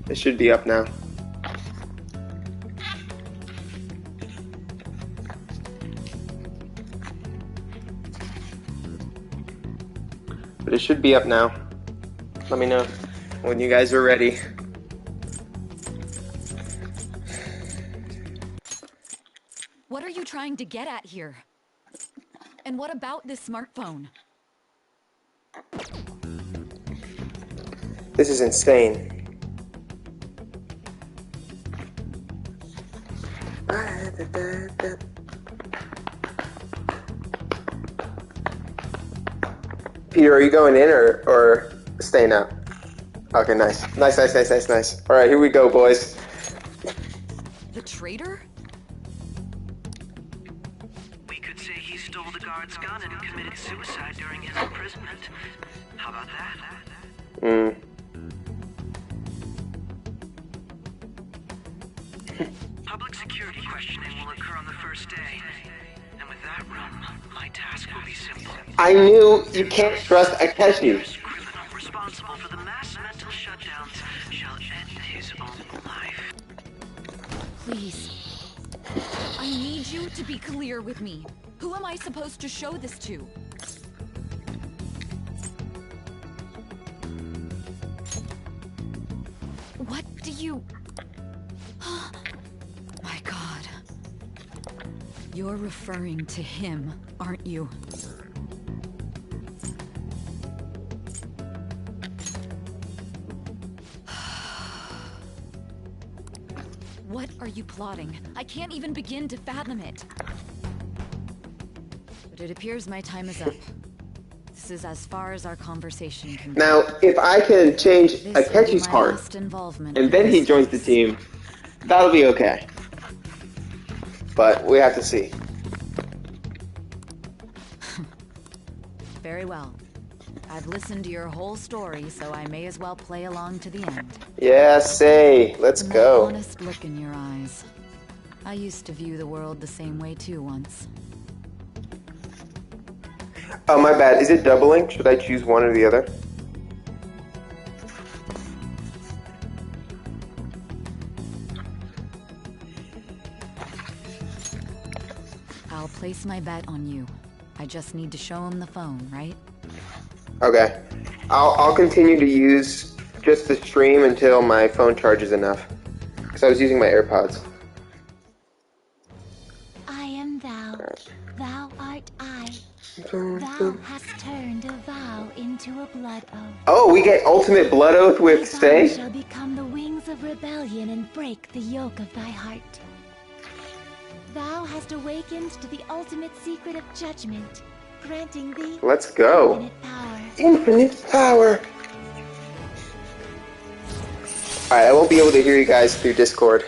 It should be up now. But it should be up now. Let me know when you guys are ready. What are you trying to get at here? And what about this smartphone? This is insane. Peter, are you going in or staying out? Okay, nice. Nice. All right, here we go, boys. The traitor? We could say he stole the guard's gun and committed suicide during his imprisonment. How about that? Public security questioning will occur on the first day. And with that room, my task will be simple. I knew you can't trust Akechi. Criminal responsible for the mass mental shutdowns shall end his own life. Please. I need you to be clear with me. Who am I supposed to show this to? What do you... My God. You're referring to him, aren't you? What are you plotting? I can't even begin to fathom it. But it appears my time is up. This is as far as our conversation can go. Now, if I can change This will be Akechi's my heart, last involvement and with then he this joins the case. team, that'll be okay. But we have to see. Very well. I've listened to your whole story, so I may as well play along to the end. Yeah, say, let's And that go. honest look in your eyes. I used to view the world the same way too once. Oh, my bad. Is it doubling? Should I choose one or the other? I'll place my bet on you. I just need to show him the phone, right? Okay. I'll continue to use just the stream until my phone charges enough. Because I was using my AirPods. I am thou, thou art I. Thou hast turned a vow into a blood oath. Oh, we get ultimate blood oath with Thy vow Stay? shall become the wings of rebellion and break the yoke of thy heart. Thou hast awakened to the ultimate secret of judgment, granting thee Let's go. infinite power. Infinite power. Alright, I won't be able to hear you guys through Discord.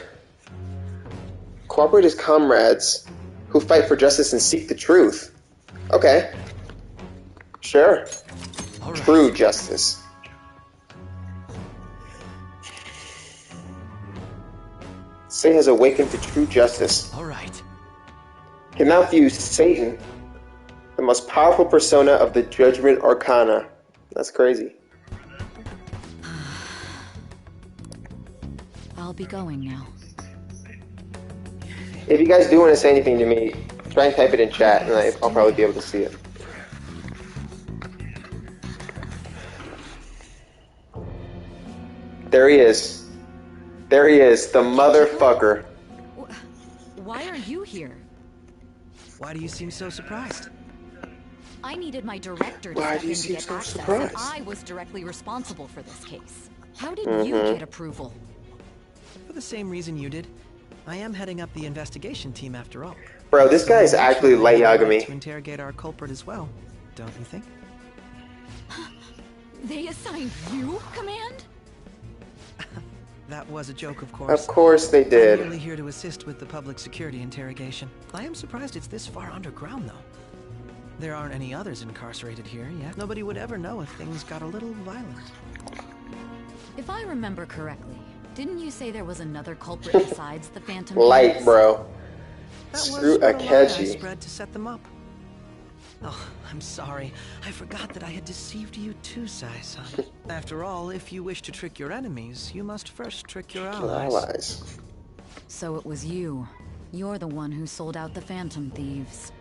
Cooperate as comrades who fight for justice and seek the truth. Okay. Sure. All right. True justice. Say has awakened to true justice. All right. Can now view Satan, the most powerful persona of the Judgment Arcana. That's crazy. I'll be going now. If you guys do want to say anything to me, try and type it in chat, and I'll probably be able to see it. There he is. There he is, the motherfucker. Why are you here? Why do you seem so surprised? I needed my director to Why step do you in to seem get so access, surprised? and I was directly responsible for this case. How did you get approval? For the same reason you did. I am heading up the investigation team after all. Bro, this guy is actually light I have a right Yagami. to interrogate our culprit as well, don't you think? They assigned you command? That was a joke, of course. Of course they I'm did. merely here to assist with the public security interrogation. I am surprised it's this far underground, though. There aren't any others incarcerated here yet. Nobody would ever know if things got a little violent. If I remember correctly, didn't you say there was another culprit besides the Phantom? Light, Thieves? bro. That Screw was what a lie I Akechi. spread to set them up. Oh, I'm sorry. I forgot that I had deceived you too, Sai-san. After all, if you wish to trick your enemies, you must first trick your allies. So it was you. You're the one who sold out the Phantom Thieves.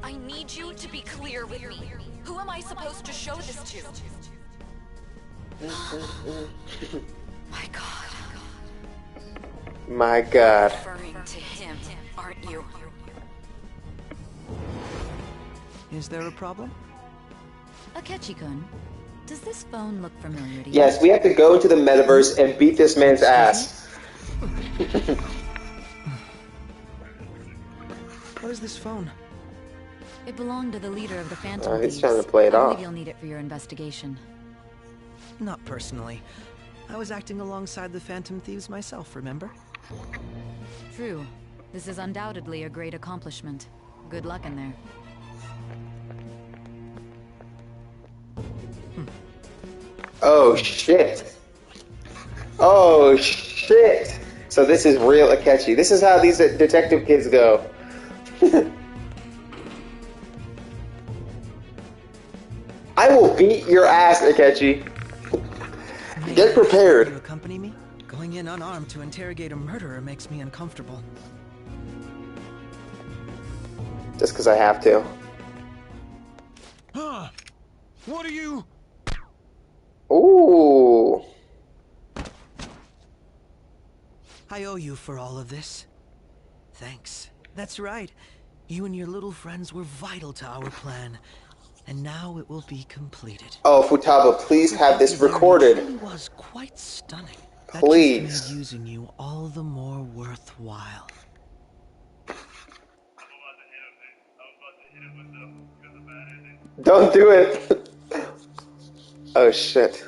I need you to be clear with me. Who am I supposed to show this to? My God. My God. Referring to him, aren't you? Is there a problem? Akechi-kun, does this phone look familiar to you? Yes, we have to go into the metaverse and beat this man's ass. What is this phone? It belonged to the leader of the Phantom Thieves. He's trying to play it I off. believe you'll need it for your investigation. Not personally. I was acting alongside the Phantom Thieves myself, remember? True. This is undoubtedly a great accomplishment. Good luck in there. Oh shit. Oh shit. So this is real Akechi. This is how these detective kids go. I will beat your ass, Akechi. Get You prepared. accompany me? Going in unarmed to interrogate a murderer makes me uncomfortable. Just because I have to. Huh? What are you? Ooh. I owe you for all of this. Thanks. That's right. You and your little friends were vital to our plan. And now it will be completed. Oh, Futaba, please have this recorded. It really was quite stunning. Please. That just made using you all the more worthwhile. Don't do it. Oh shit.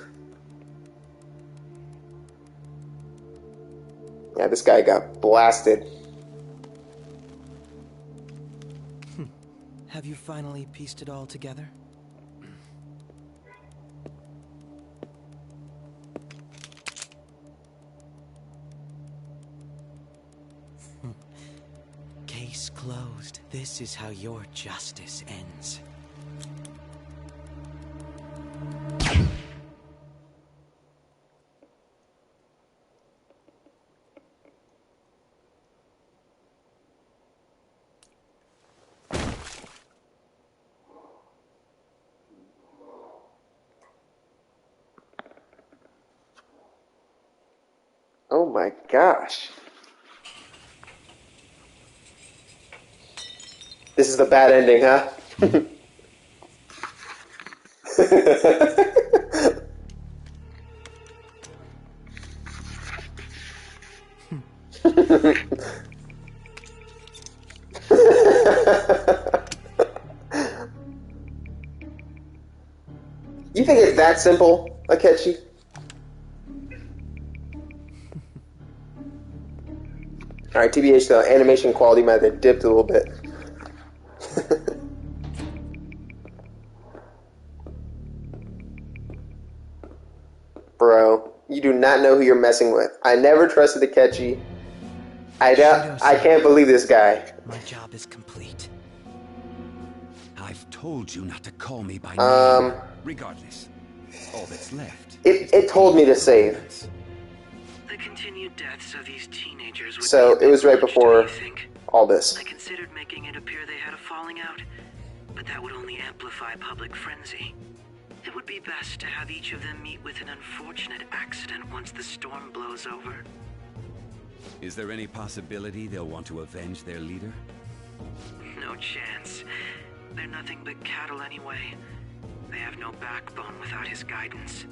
Yeah, this guy got blasted. Have you finally pieced it all together? Case closed. This is how your justice ends. Oh my gosh. This is the bad ending, huh? You think it's that simple, Akechi? Alright, TBH, the animation quality might have dipped a little bit. Bro, you do not know who you're messing with. I never trusted Akechi. I can't believe this guy. My job is complete. I've told you not to call me by name. Regardless, all that's left. It told me to save. The continued deaths of these teenagers would So be a it was bit right much, before don't you think? all this. I considered making it appear they had a falling out, but that would only amplify public frenzy. It would be best to have each of them meet with an unfortunate accident once the storm blows over. Is there any possibility they'll want to avenge their leader? No chance. They're nothing but cattle anyway. They have no backbone without his guidance.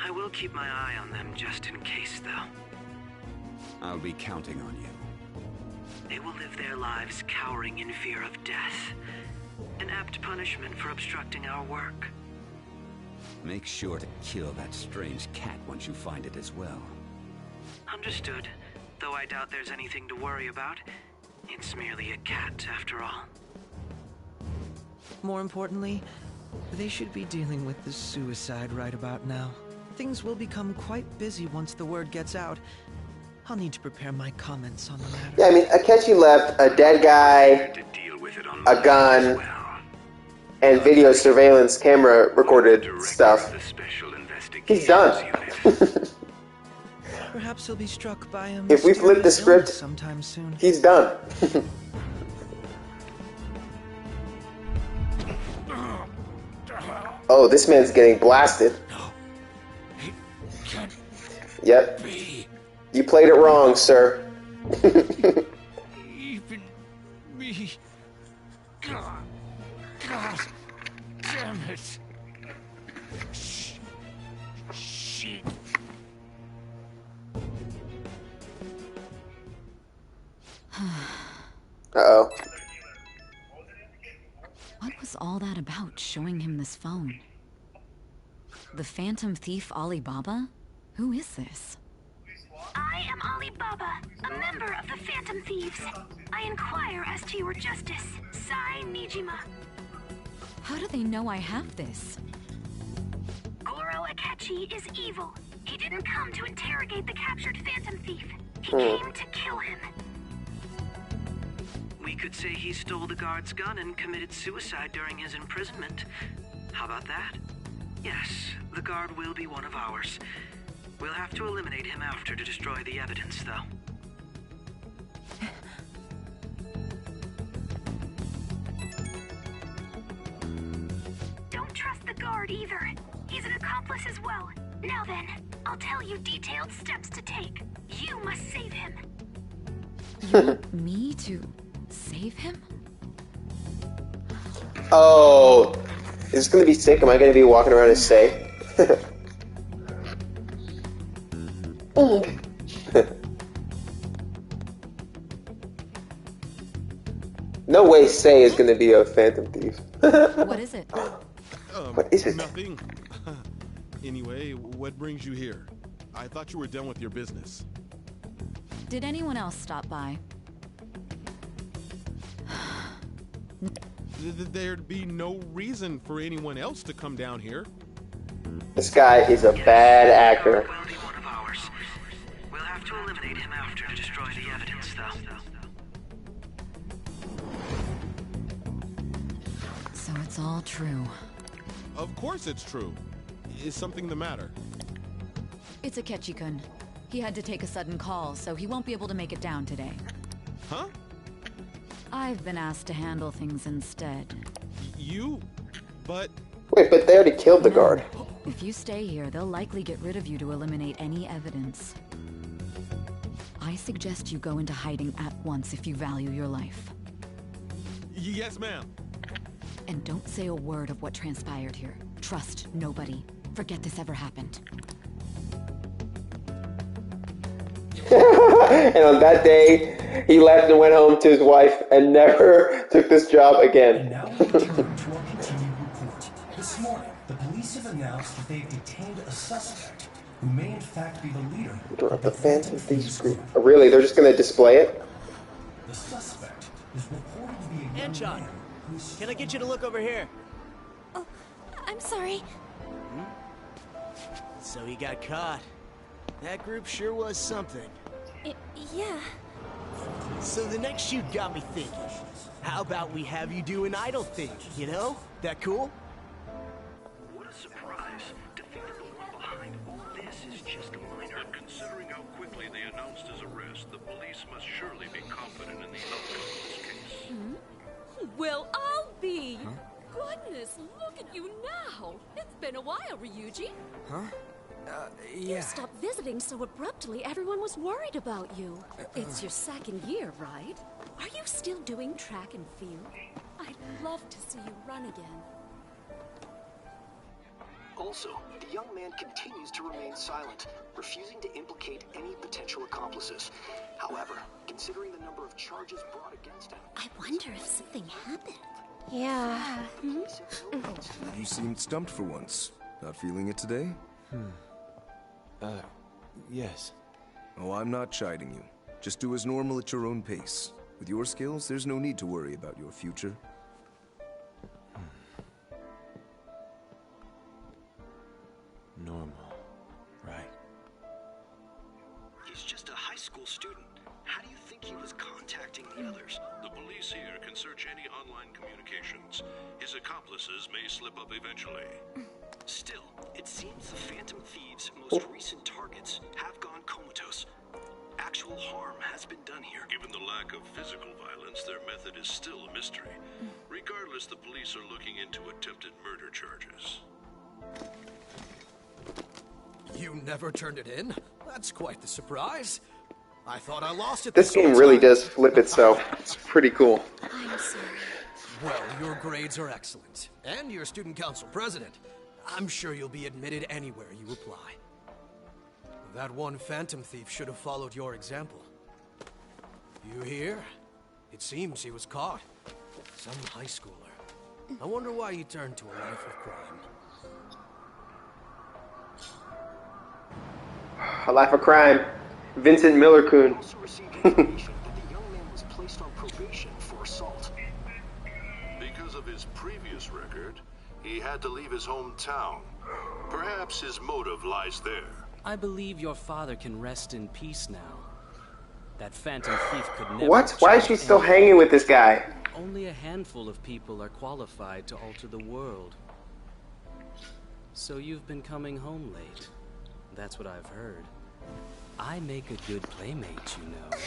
I will keep my eye on them just in case, though. I'll be counting on you. They will live their lives cowering in fear of death. An apt punishment for obstructing our work. Make sure to kill that strange cat once you find it as well. Understood. Though I doubt there's anything to worry about. It's merely a cat, after all. More importantly, they should be dealing with the suicide right about now. Things will become quite busy once the word gets out. I'll need to prepare my comments on the matter. Yeah, I mean, Akechi left a dead guy, a gun and video surveillance camera recorded stuff, he's done. Perhaps he'll be struck by a If we flip the mysterious script, illness sometime soon. he's done. Oh, this man's getting blasted. Yep. You played it wrong, sir. Even me. God damn it. Shit. Uh-oh. What was all that about, showing him this phone? The Phantom Thief Alibaba? Who is this? I am Alibaba, a member of the Phantom Thieves. I inquire as to your justice. Sai Nijima. How do they know I have this? Goro Akechi is evil. He didn't come to interrogate the captured Phantom Thief. He came to kill him. We could say he stole the guard's gun and committed suicide during his imprisonment. How about that? Yes, the guard will be one of ours. We'll have to eliminate him after to destroy the evidence, though. Don't trust the guard either. He's an accomplice as well. Now then, I'll tell you detailed steps to take. You must save him. You want me to save him? Oh, is this gonna be sick? Am I gonna be walking around as Say? No way Say is gonna be a Phantom Thief. What is it? What is it? Nothing. Anyway, what brings you here? I thought you were done with your business. Did anyone else stop by? There'd be no reason for anyone else to come down here. This guy is a bad actor. Will be one of ours. We'll have to eliminate him after to destroy the evidence, though. So it's all true. Of course it's true. Is something the matter? It's Akechi-kun. He had to take a sudden call, so he won't be able to make it down today. Huh? I've been asked to handle things instead. You? But... Wait, but they already killed the guard. If you stay here, they'll likely get rid of you to eliminate any evidence. I suggest you go into hiding at once if you value your life. Yes, ma'am. And don't say a word of what transpired here. Trust nobody. Forget this ever happened. And on that day, he left and went home to his wife and never took this job again. And now we return to our continued report. This morning, the police have announced that they've detained a suspect who may in fact be the leader of the Phantom Thieves group. Oh, really? They're just going to display it? The suspect is reported to be a young Anchon, man who's... can I get you to look over here? Oh, I'm sorry. So he got caught. That group sure was something. Yeah. So the next shoot got me thinking. How about we have you do an idol thing, you know? That cool? What a surprise. To think that the one behind all this is just a minor. But considering how quickly they announced his arrest, the police must surely be confident in the outcome of this case. Well, I'll be. Goodness, look at you now. It's been a while, Ryuji. Huh? You Yeah. stopped visiting so abruptly, everyone was worried about you. It's your second year, right? Are you still doing track and field? I'd love to see you run again. Also, the young man continues to remain silent, refusing to implicate any potential accomplices. However, considering the number of charges brought against him... I wonder if something happened. Yeah. You seemed stumped for once. Not feeling it today? Yes. Oh, I'm not chiding you. Just do as normal at your own pace. With your skills, there's no need to worry about your future. Normal. Right. He's just a high school student. How do you think he was conned contacting the others. The police here can search any online communications. His accomplices may slip up eventually. Still, it seems the Phantom Thieves' most recent targets have gone comatose. Actual harm has been done here. Given the lack of physical violence, their method is still a mystery. Regardless, the police are looking into attempted murder charges. You never turned it in? That's quite the surprise. I thought I lost it. This game really does flip itself. It's pretty cool. I'm sorry. Well, your grades are excellent. And you're student council president. I'm sure you'll be admitted anywhere you apply. That one phantom thief should have followed your example. You hear? It seems he was caught. Some high schooler. I wonder why he turned to a life of crime. A life of crime. Vincent Miller-kun. Also received information that the young man was placed on probation for assault. Because of his previous record, he had to leave his hometown. Perhaps his motive lies there. I believe your father can rest in peace now. That phantom thief could never... What? Why is she still hanging with this guy? Only a handful of people are qualified to alter the world. So you've been coming home late. That's what I've heard. I make a good playmate, you know. We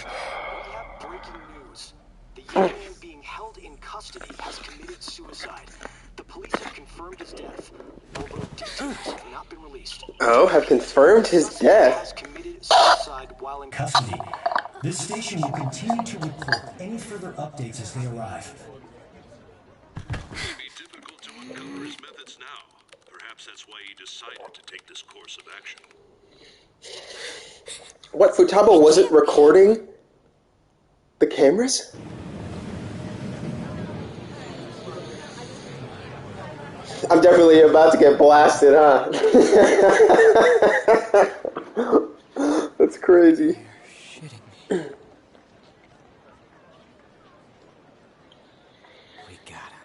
have breaking news. The young man being held in custody has committed suicide. The police have confirmed his death, although details have not been released. Oh, have confirmed his death. Has committed suicide while in Custody. This station will continue to report any further updates as they arrive. It may be difficult to uncover his methods now. Perhaps that's why he decided to take this course of action. What, Futaba wasn't recording the cameras? I'm definitely about to get blasted, huh? That's crazy. You're shitting me. We got him.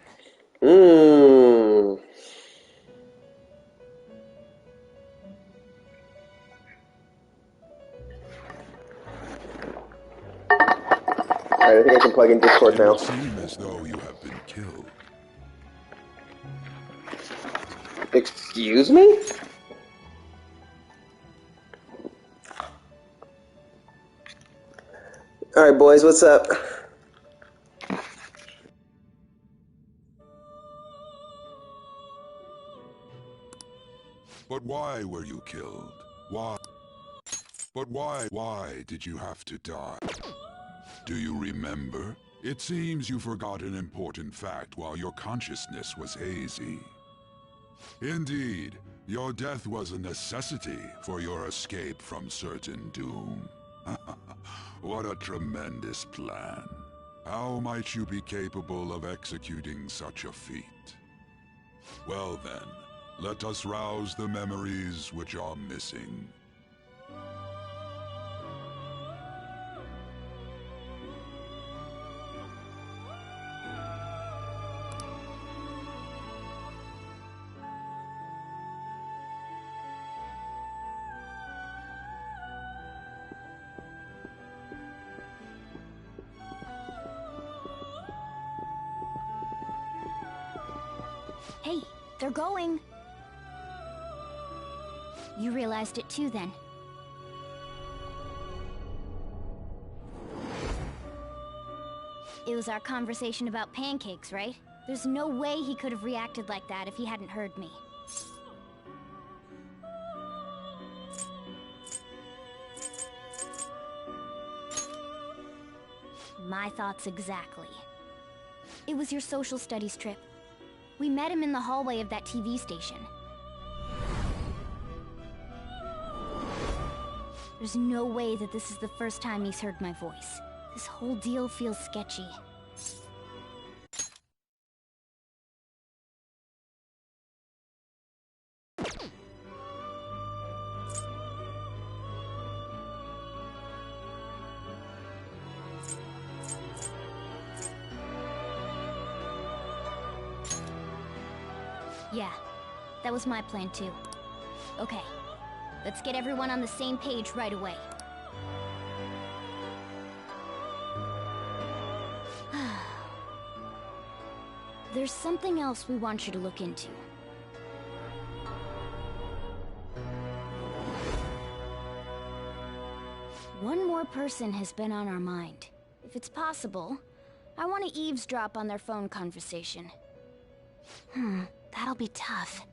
Alright, I think I can plug in Discord now. It seems as though you have been killed. Excuse me? Alright, boys, what's up? But why were you killed? Why? But why did you have to die? Do you remember? It seems you forgot an important fact while your consciousness was hazy. Indeed, your death was a necessity for your escape from certain doom. What a tremendous plan. How might you be capable of executing such a feat? Well then, let us rouse the memories which are missing. Hey, they're going. You realized it too, then. It was our conversation about pancakes, right? There's no way he could have reacted like that if he hadn't heard me. My thoughts exactly. It was your social studies trip. We met him in the hallway of that TV station. There's no way that this is the first time he's heard my voice. This whole deal feels sketchy. Yeah, that was my plan too. Okay, let's get everyone on the same page right away. There's something else we want you to look into. One more person has been on our mind. If it's possible, I want to eavesdrop on their phone conversation. That'll be tough.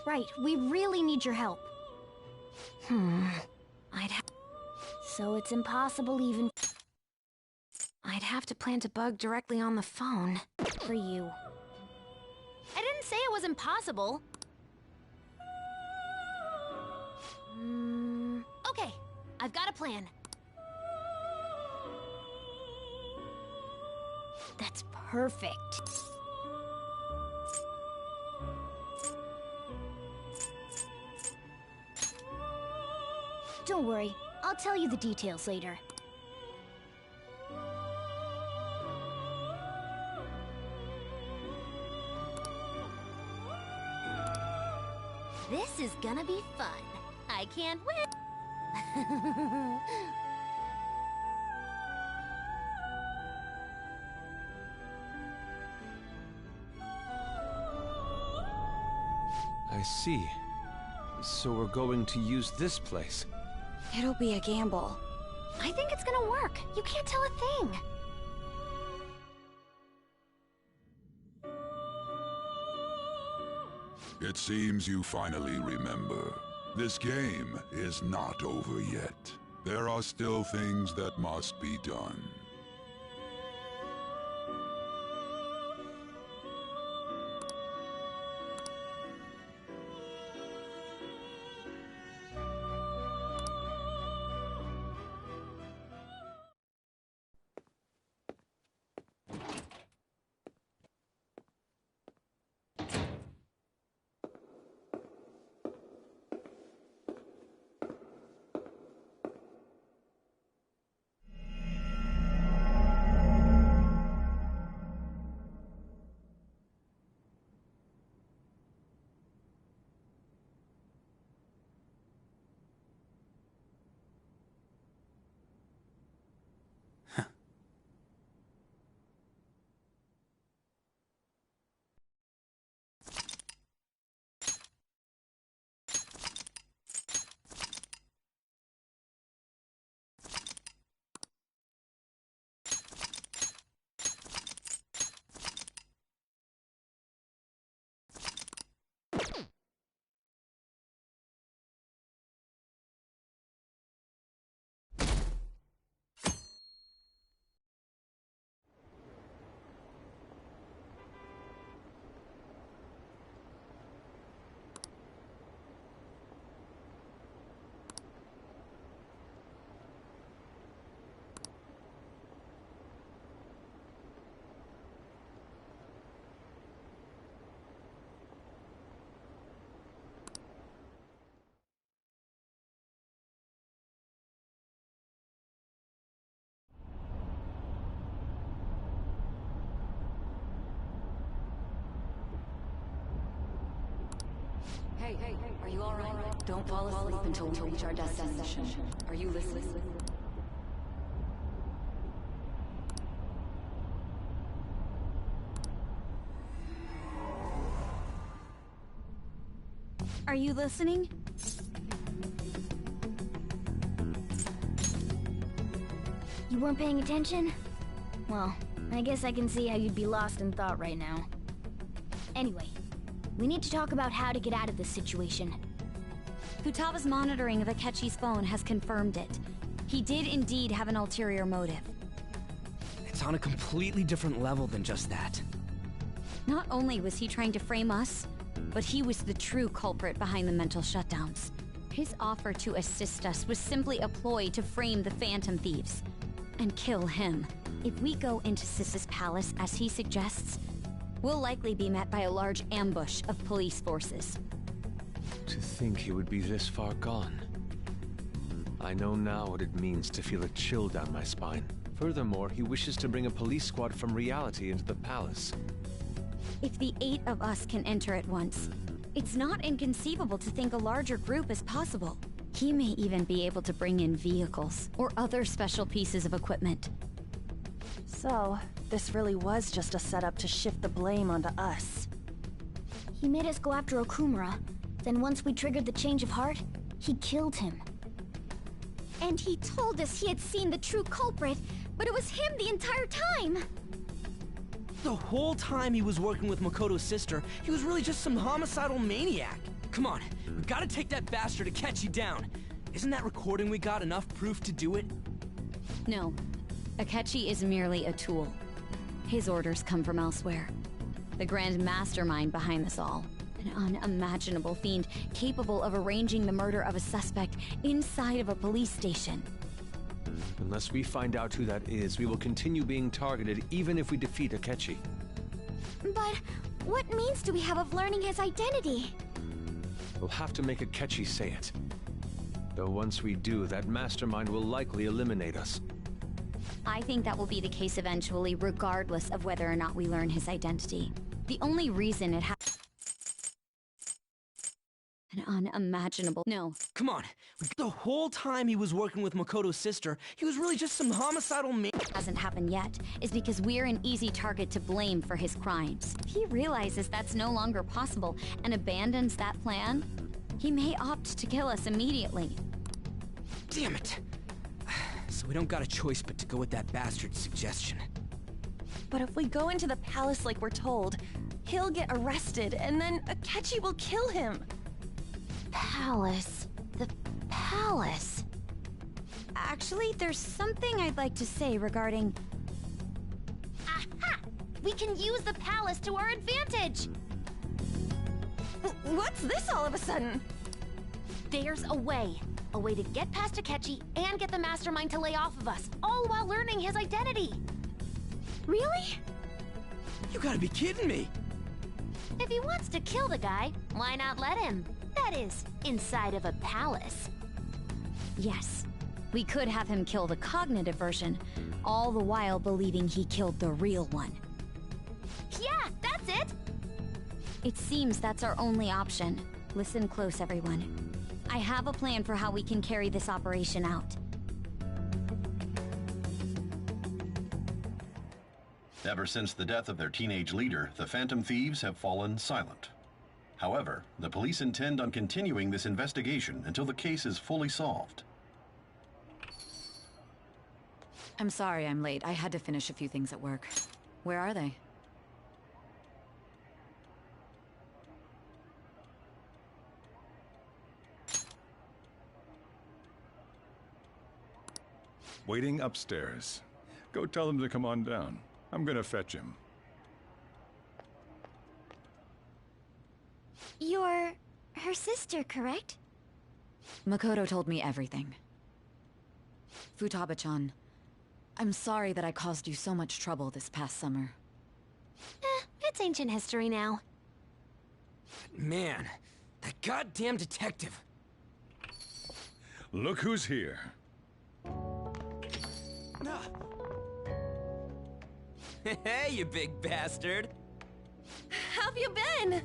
Right, we really need your help. So it's impossible even... I'd have to plant a bug directly on the phone. For you. I didn't say it was impossible. Okay, I've got a plan. That's perfect. Don't worry, I'll tell you the details later. This is gonna be fun. I can't wait. I see. So we're going to use this place. It'll be a gamble. I think it's gonna work. You can't tell a thing. It seems you finally remember. This game is not over yet. There are still things that must be done. Hey, are you alright? Don't fall asleep until we reach our destination. Are you listening? Are you listening? You weren't paying attention? Well, I guess I can see how you'd be lost in thought right now. Anyway, we need to talk about how to get out of this situation. Futaga's monitoring of Akechi's phone has confirmed it. He did indeed have an ulterior motive. It's on a completely different level than just that. Not only was he trying to frame us, but he was the true culprit behind the mental shutdowns. His offer to assist us was simply a ploy to frame the Phantom Thieves and kill him. If we go into Sis's palace as he suggests, we'll likely be met by a large ambush of police forces. To think he would be this far gone. I know now what it means to feel a chill down my spine. Furthermore, he wishes to bring a police squad from reality into the palace. If the 8 of us can enter at once, it's not inconceivable to think a larger group is possible. He may even be able to bring in vehicles or other special pieces of equipment. So, this really was just a setup to shift the blame onto us. He made us go after Okumura. Then once we triggered the change of heart, he killed him. And he told us he had seen the true culprit, but it was him the entire time! The whole time he was working with Makoto's sister, he was really just some homicidal maniac. Come on, we gotta take that bastard Akechi down. Isn't that recording we got enough proof to do it? No. Akechi is merely a tool. His orders come from elsewhere. The grand mastermind behind this all. An unimaginable fiend capable of arranging the murder of a suspect inside of a police station. Unless we find out who that is, we will continue being targeted even if we defeat Akechi. But what means do we have of learning his identity? We'll have to make Akechi say it. Though once we do, that mastermind will likely eliminate us. I think that will be the case eventually, regardless of whether or not we learn his identity. The only reason it an unimaginable... No. Come on. The whole time he was working with Makoto's sister, he was really just some homicidal hasn't happened yet is because we're an easy target to blame for his crimes. If he realizes that's no longer possible and abandons that plan, he may opt to kill us immediately. Damn it. So we don't got a choice but to go with that bastard's suggestion. But if we go into the palace like we're told, he'll get arrested and then Akechi will kill him. Palace. The palace. Actually, there's something I'd like to say regarding... Aha! We can use the palace to our advantage! What's this all of a sudden? There's a way. A way to get past Akechi and get the mastermind to lay off of us, all while learning his identity. Really? You gotta be kidding me! If he wants to kill the guy, why not let him? That is, inside of a palace. Yes. We could have him kill the cognitive version, all the while believing he killed the real one. Yeah, that's it! It seems that's our only option. Listen close, everyone. I have a plan for how we can carry this operation out. Ever since the death of their teenage leader, the Phantom Thieves have fallen silent. However, the police intend on continuing this investigation until the case is fully solved. I'm sorry I'm late. I had to finish a few things at work. Where are they? Waiting upstairs. Go tell them to come on down. I'm gonna fetch him. You're... her sister, correct? Makoto told me everything. Futaba-chan, I'm sorry that I caused you so much trouble this past summer. It's ancient history now. Man, that goddamn detective. Look who's here. Hey, you big bastard! How've you been?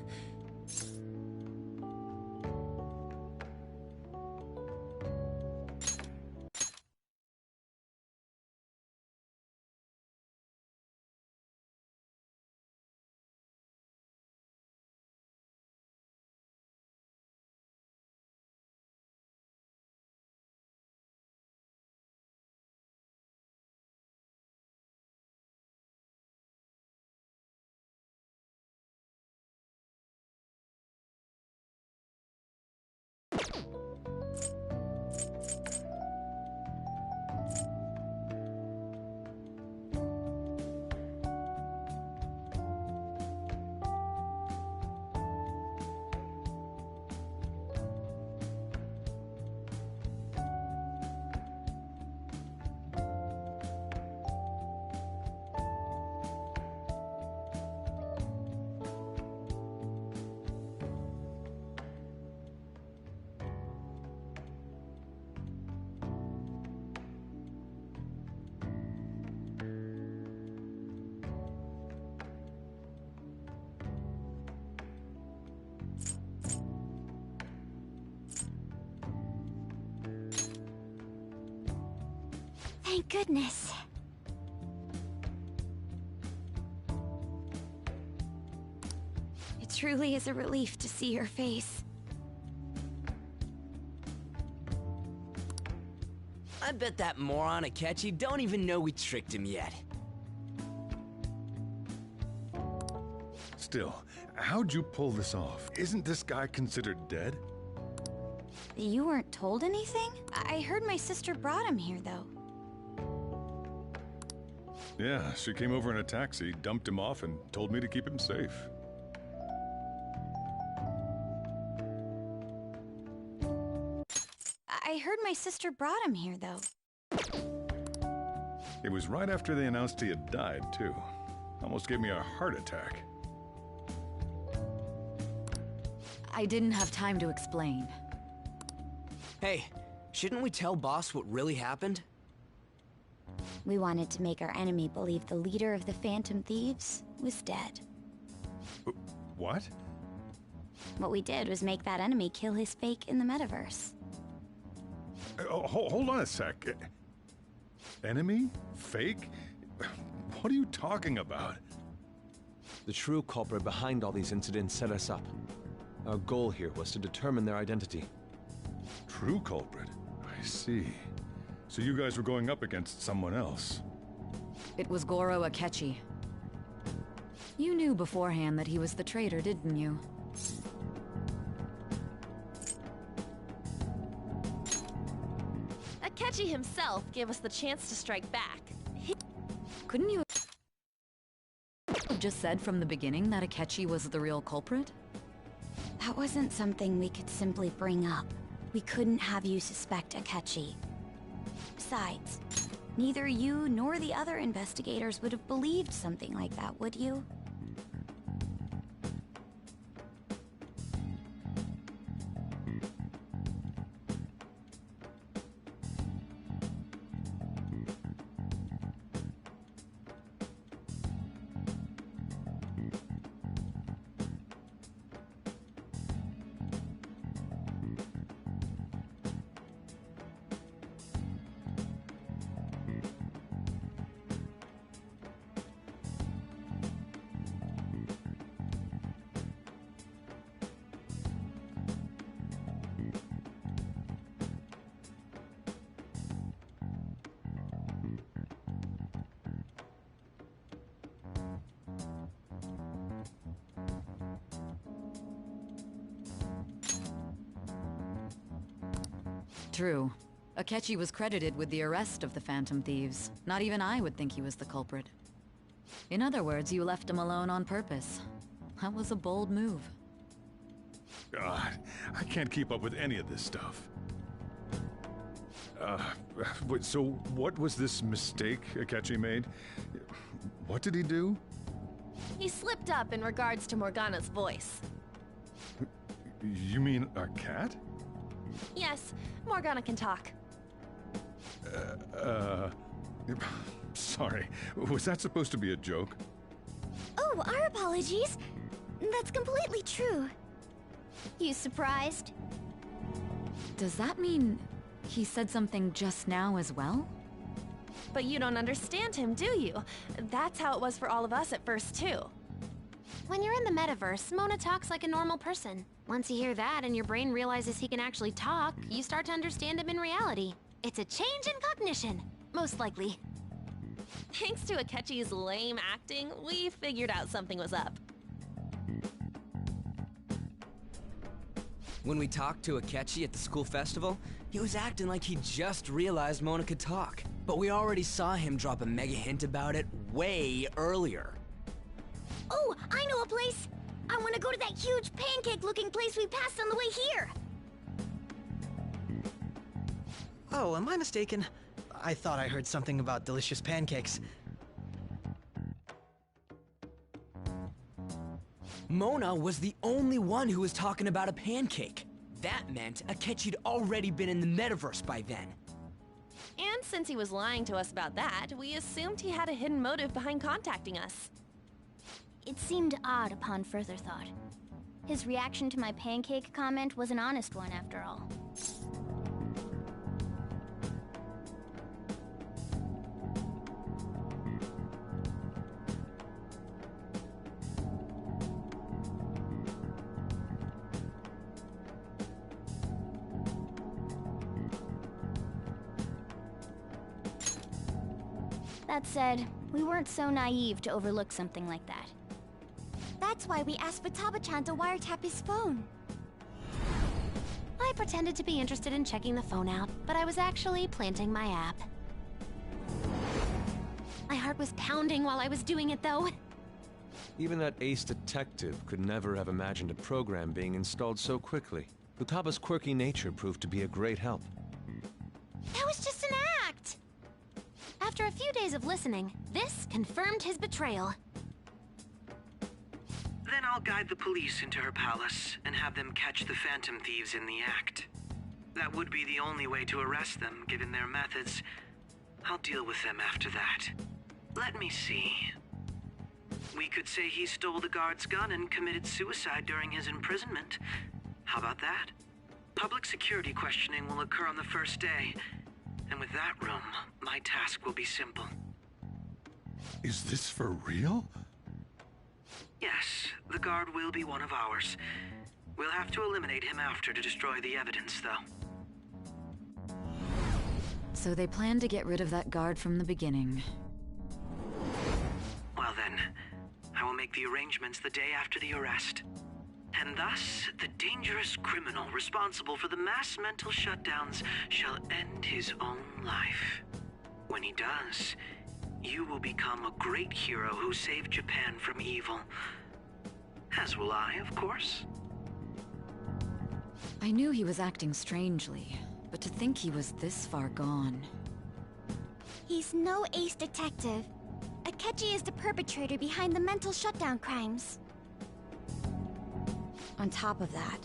Thank goodness. It truly is a relief to see your face. I bet that moron Akechi don't even know we tricked him yet. Still, how'd you pull this off? Isn't this guy considered dead? You weren't told anything? I heard my sister brought him here, though. Yeah, she came over in a taxi, dumped him off, and told me to keep him safe. I heard my sister brought him here, though. It was right after they announced he had died, too. Almost gave me a heart attack. I didn't have time to explain. Hey, shouldn't we tell Boss what really happened? We wanted to make our enemy believe the leader of the Phantom Thieves was dead. What? What we did was make that enemy kill his fake in the metaverse. Hold on a sec. Enemy? Fake? What are you talking about? The true culprit behind all these incidents set us up. Our goal here was to determine their identity. True culprit? I see. So you guys were going up against someone else. It was Goro Akechi. You knew beforehand that he was the traitor, didn't you? Akechi himself gave us the chance to strike back. Couldn't you have just said from the beginning that Akechi was the real culprit? That wasn't something we could simply bring up. We couldn't have you suspect Akechi. Besides, neither you nor the other investigators would have believed something like that, would you? True. Akechi was credited with the arrest of the Phantom Thieves. Not even I would think he was the culprit. In other words, you left him alone on purpose. That was a bold move. God, I can't keep up with any of this stuff. So what was this mistake Akechi made? What did he do? He slipped up in regards to Morgana's voice. You mean a cat? Yes, Morgana can talk. Sorry. Was that supposed to be a joke? Oh, our apologies. That's completely true. You surprised? Does that mean he said something just now as well? But you don't understand him, do you? That's how it was for all of us at first, too. When you're in the metaverse, Mona talks like a normal person. Once you hear that and your brain realizes he can actually talk, you start to understand him in reality. It's a change in cognition, most likely. Thanks to Akechi's lame acting, we figured out something was up. When we talked to Akechi at the school festival, he was acting like he just realized Mona could talk. But we already saw him drop a mega hint about it way earlier. Oh, I know a place! I want to go to that huge pancake-looking place we passed on the way here! Oh, am I mistaken? I thought I heard something about delicious pancakes. Mona was the only one who was talking about a pancake. That meant Akechi'd already been in the metaverse by then. And since he was lying to us about that, we assumed he had a hidden motive behind contacting us. It seemed odd upon further thought. His reaction to my pancake comment was an honest one, after all. That said, we weren't so naive to overlook something like that. That's why we asked Futaba-chan to wiretap his phone. I pretended to be interested in checking the phone out, but I was actually planting my app. My heart was pounding while I was doing it, though. Even that ace detective could never have imagined a program being installed so quickly. Futaba's quirky nature proved to be a great help. That was just an act! After a few days of listening, this confirmed his betrayal. Then I'll guide the police into her palace and have them catch the Phantom Thieves in the act. That would be the only way to arrest them, given their methods. I'll deal with them after that. Let me see. We could say he stole the guard's gun and committed suicide during his imprisonment. How about that? Public security questioning will occur on the first day. And with that room, my task will be simple. Is this for real? Yes, the guard will be one of ours. We'll have to eliminate him after to destroy the evidence, though. So they planned to get rid of that guard from the beginning. Well then, I will make the arrangements the day after the arrest. And thus, the dangerous criminal responsible for the mass mental shutdowns shall end his own life. When he does, you will become a great hero who saved Japan from evil. As will I, of course. I knew he was acting strangely, but to think he was this far gone. He's no ace detective. Akechi is the perpetrator behind the mental shutdown crimes. On top of that,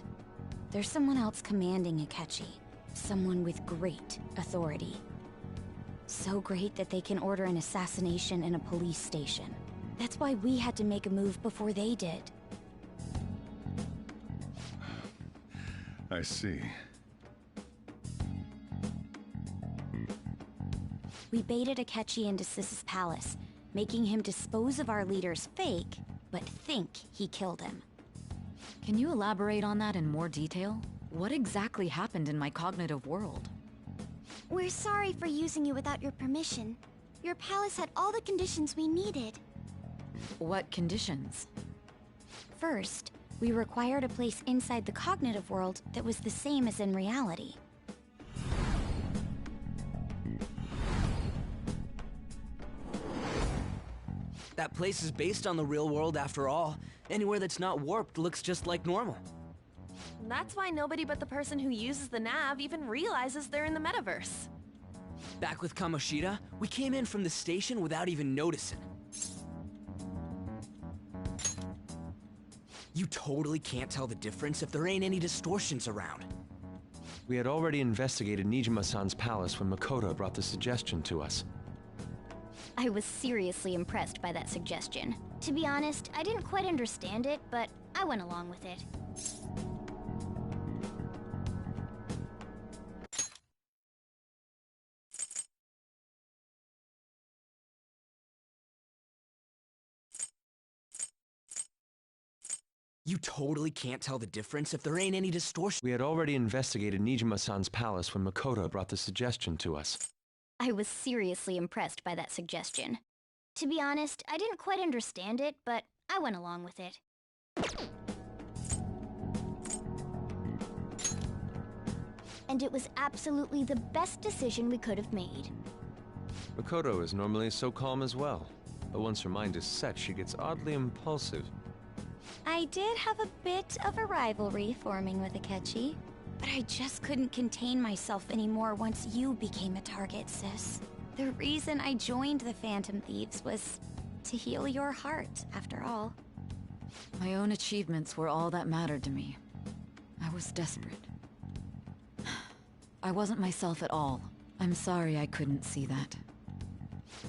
there's someone else commanding Akechi. Someone with great authority. So great that they can order an assassination in a police station. That's why we had to make a move before they did. I see. We baited Akechi into Sis's palace, making him dispose of our leader's fake, but think he killed him. Can you elaborate on that in more detail? What exactly happened in my cognitive world? We're sorry for using you without your permission. Your palace had all the conditions we needed. What conditions? First, we required a place inside the cognitive world that was the same as in reality. That place is based on the real world after all. Anywhere that's not warped looks just like normal. That's why nobody but the person who uses the nav even realizes they're in the metaverse. Back with Kamoshida, we came in from the station without even noticing. You totally can't tell the difference if there ain't any distortions around. We had already investigated Nijima-san's palace when Makoto brought the suggestion to us. I was seriously impressed by that suggestion. To be honest, I didn't quite understand it, but I went along with it. You totally can't tell the difference if there ain't any distortion. We had already investigated Nijima-san's palace when Makoto brought the suggestion to us. I was seriously impressed by that suggestion. To be honest, I didn't quite understand it, but I went along with it. And it was absolutely the best decision we could have made. Makoto is normally so calm as well, but once her mind is set, she gets oddly impulsive. I did have a bit of a rivalry forming with Akechi, but I just couldn't contain myself anymore once you became a target, sis. The reason I joined the Phantom Thieves was to heal your heart, after all. My own achievements were all that mattered to me. I was desperate. I wasn't myself at all. I'm sorry I couldn't see that.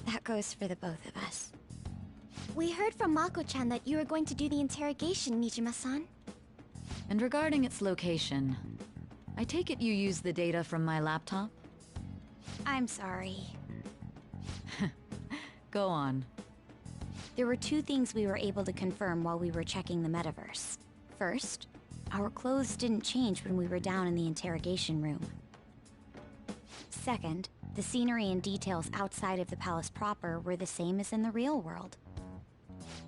That goes for the both of us. We heard from Mako-chan that you were going to do the interrogation, Nijima-san. And regarding its location, I take it you used the data from my laptop? I'm sorry. Go on. There were two things we were able to confirm while we were checking the metaverse. First, our clothes didn't change when we were down in the interrogation room. Second, The scenery and details outside of the palace proper were the same as in the real world.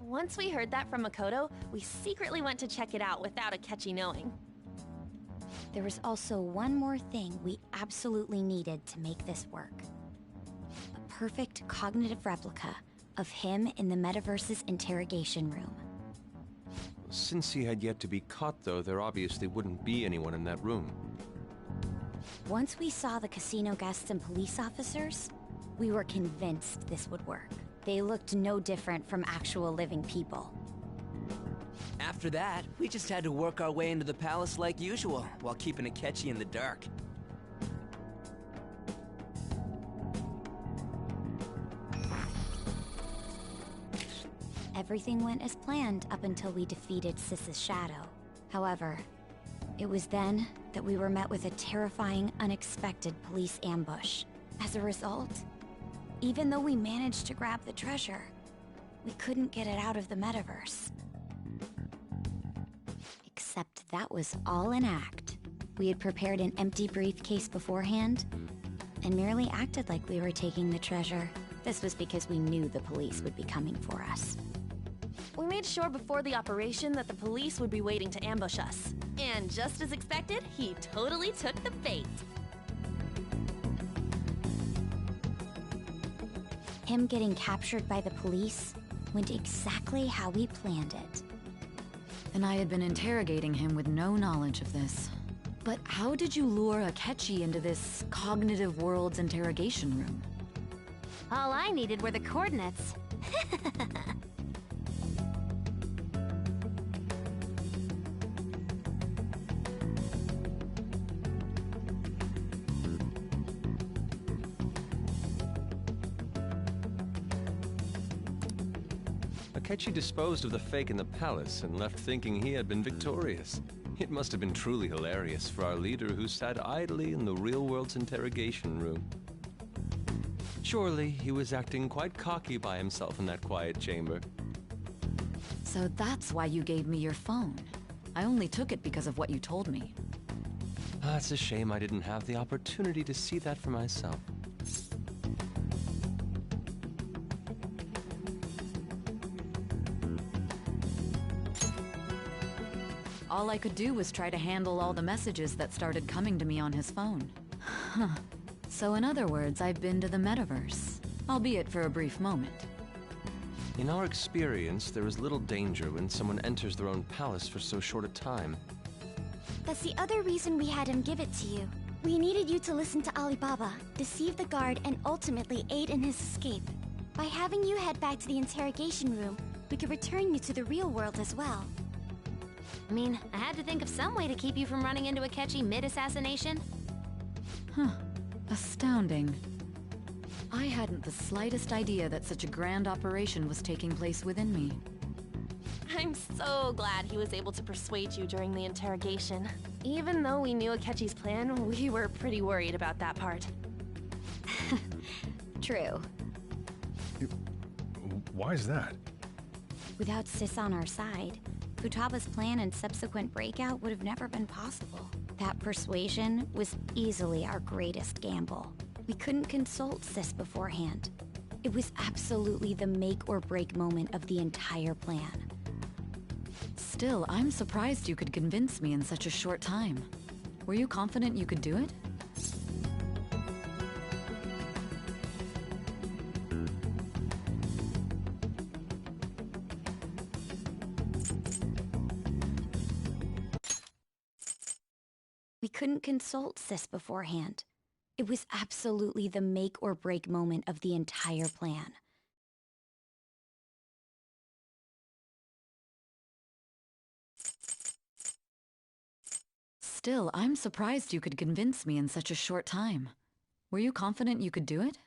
Once we heard that from Makoto, we secretly went to check it out without Akechi knowing. There was also one more thing we absolutely needed to make this work. A perfect cognitive replica of him in the metaverse's interrogation room. Since he had yet to be caught, though, there obviously wouldn't be anyone in that room. Once we saw the casino guests and police officers, we were convinced this would work. They looked no different from actual living people. After that, we just had to work our way into the palace like usual, while keeping Akechi in the dark. Everything went as planned up until we defeated Sis's shadow. However, it was then that we were met with a terrifying, unexpected police ambush. As a result, even though we managed to grab the treasure, we couldn't get it out of the metaverse. Except that was all an act. We had prepared an empty briefcase beforehand, and merely acted like we were taking the treasure. This was because we knew the police would be coming for us. We made sure before the operation that the police would be waiting to ambush us. And just as expected, he totally took the bait. Him getting captured by the police went exactly how we planned it. And I had been interrogating him with no knowledge of this. But how did you lure Akechi into this cognitive world's interrogation room? All I needed were the coordinates. Akechi disposed of the fake in the palace and left thinking he had been victorious. It must have been truly hilarious for our leader who sat idly in the real world's interrogation room. Surely he was acting quite cocky by himself in that quiet chamber. So that's why you gave me your phone. I only took it because of what you told me. It's a shame I didn't have the opportunity to see that for myself. All I could do was try to handle all the messages that started coming to me on his phone. Huh. So in other words, I've been to the metaverse, albeit for a brief moment. In our experience, there is little danger when someone enters their own palace for so short a time. That's the other reason we had him give it to you. We needed you to listen to Alibaba, deceive the guard, and ultimately aid in his escape. By having you head back to the interrogation room, we could return you to the real world as well. I mean, I had to think of some way to keep you from running into Akechi mid-assassination. Huh. Astounding. I hadn't the slightest idea that such a grand operation was taking place within me. I'm so glad he was able to persuade you during the interrogation. Even though we knew Akechi's plan, we were pretty worried about that part. True. Why is that? Without Sis on our side, Futaba's plan and subsequent breakout would have never been possible. That persuasion was easily our greatest gamble. We couldn't consult Sis beforehand. It was absolutely the make or break moment of the entire plan. Still, I'm surprised you could convince me in such a short time. Were you confident you could do it? We couldn't consult Sis beforehand. It was absolutely the make or break moment of the entire plan. Still, I'm surprised you could convince me in such a short time. Were you confident you could do it?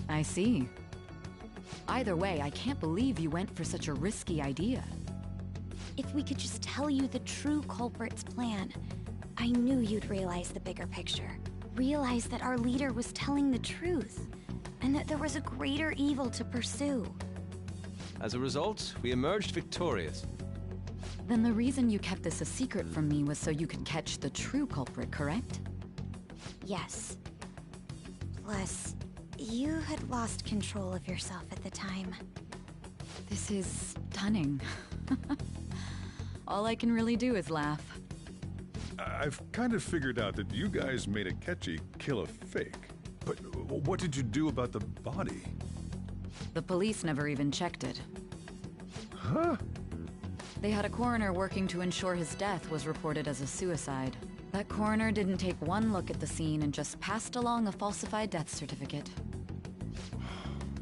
I see. Either way, I can't believe you went for such a risky idea. If we could just tell you the true culprit's plan, I knew you'd realize the bigger picture. Realize that our leader was telling the truth, and that there was a greater evil to pursue. As a result, we emerged victorious. Then the reason you kept this a secret from me was so you could catch the true culprit, correct? Yes. Plus, you had lost control of yourself at the time. This is stunning. All I can really do is laugh. I've kind of figured out that you guys made Akechi kill a fake. But what did you do about the body? The police never even checked it. Huh? They had a coroner working to ensure his death was reported as a suicide. That coroner didn't take one look at the scene and just passed along a falsified death certificate.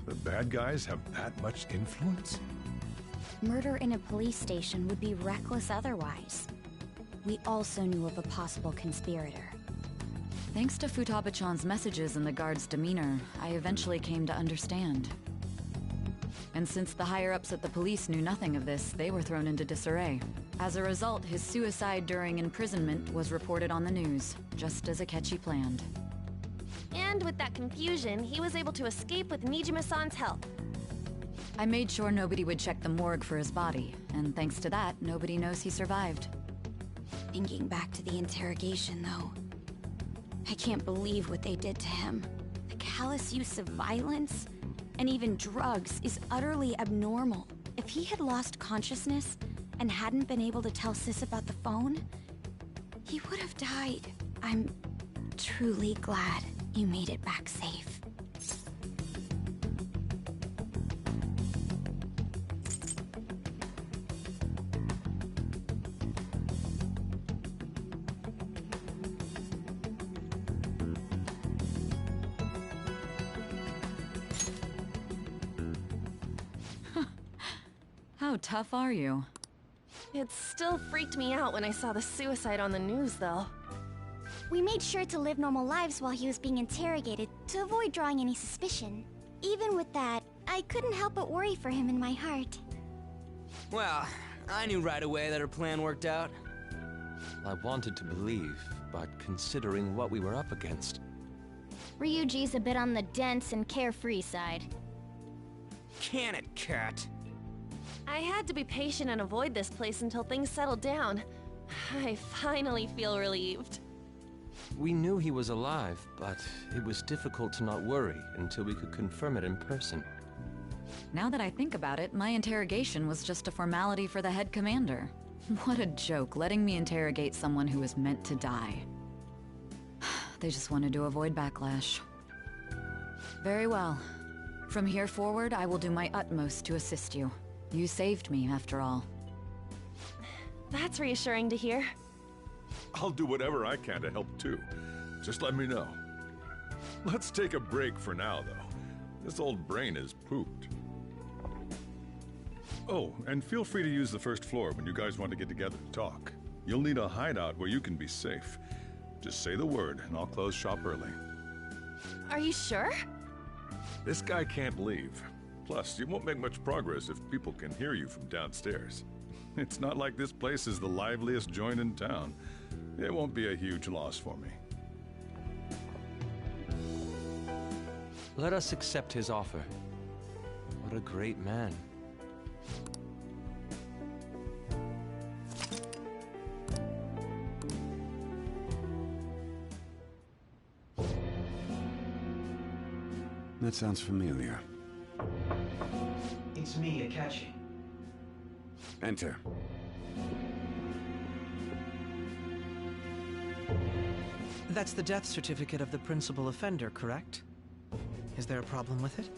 The bad guys have that much influence? Murder in a police station would be reckless otherwise. We also knew of a possible conspirator. Thanks to Futaba-chan's messages and the guard's demeanor, I eventually came to understand. And since the higher-ups at the police knew nothing of this, they were thrown into disarray. As a result, his suicide during imprisonment was reported on the news, just as Akechi planned. And with that confusion, he was able to escape with Nijima-san's help. I made sure nobody would check the morgue for his body, and thanks to that, nobody knows he survived. Thinking back to the interrogation, though, I can't believe what they did to him. The callous use of violence, and even drugs, is utterly abnormal. If he had lost consciousness and hadn't been able to tell Sis about the phone, he would have died. I'm truly glad you made it back safe. How tough are you? It still freaked me out when I saw the suicide on the news, though. We made sure to live normal lives while he was being interrogated to avoid drawing any suspicion. Even with that, I couldn't help but worry for him in my heart. Well, I knew right away that her plan worked out. I wanted to believe, but considering what we were up against... Ryuji's a bit on the dense and carefree side. Can it, cat? I had to be patient and avoid this place until things settled down. I finally feel relieved. We knew he was alive, but it was difficult to not worry until we could confirm it in person. Now that I think about it, my interrogation was just a formality for the head commander. What a joke, letting me interrogate someone who was meant to die. They just wanted to avoid backlash. Very well. From here forward, I will do my utmost to assist you. You saved me, after all. That's reassuring to hear. I'll do whatever I can to help too. Just let me know. Let's take a break for now, though. This old brain is pooped. Oh, and feel free to use the first floor when you guys want to get together to talk. You'll need a hideout where you can be safe. Just say the word, and I'll close shop early. Are you sure? This guy can't leave. Plus, you won't make much progress if people can hear you from downstairs. It's not like this place is the liveliest joint in town. It won't be a huge loss for me. Let us accept his offer. What a great man. That sounds familiar. It's me, Akechi. Enter. That's the death certificate of the principal offender, correct? Is there a problem with it?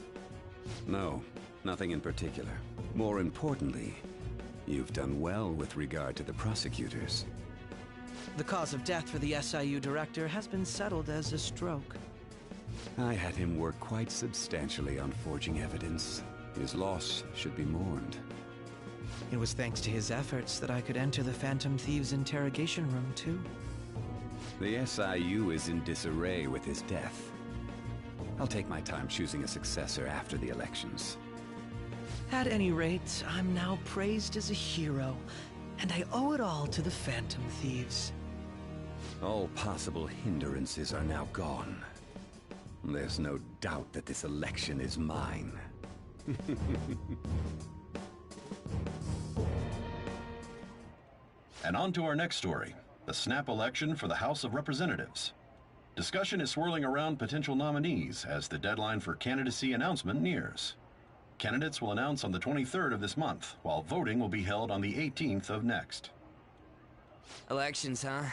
No, nothing in particular. More importantly, you've done well with regard to the prosecutors. The cause of death for the SIU director has been settled as a stroke. I had him work quite substantially on forging evidence. His loss should be mourned. It was thanks to his efforts that I could enter the Phantom Thieves' interrogation room, too. The SIU is in disarray with his death. I'll take my time choosing a successor after the elections. At any rate, I'm now praised as a hero, and I owe it all to the Phantom Thieves. All possible hindrances are now gone. There's no doubt that this election is mine. And on to our next story, the snap election for the House of Representatives. Discussion is swirling around potential nominees as the deadline for candidacy announcement nears. Candidates will announce on the 23rd of this month, while voting will be held on the 18th of next. Elections, huh?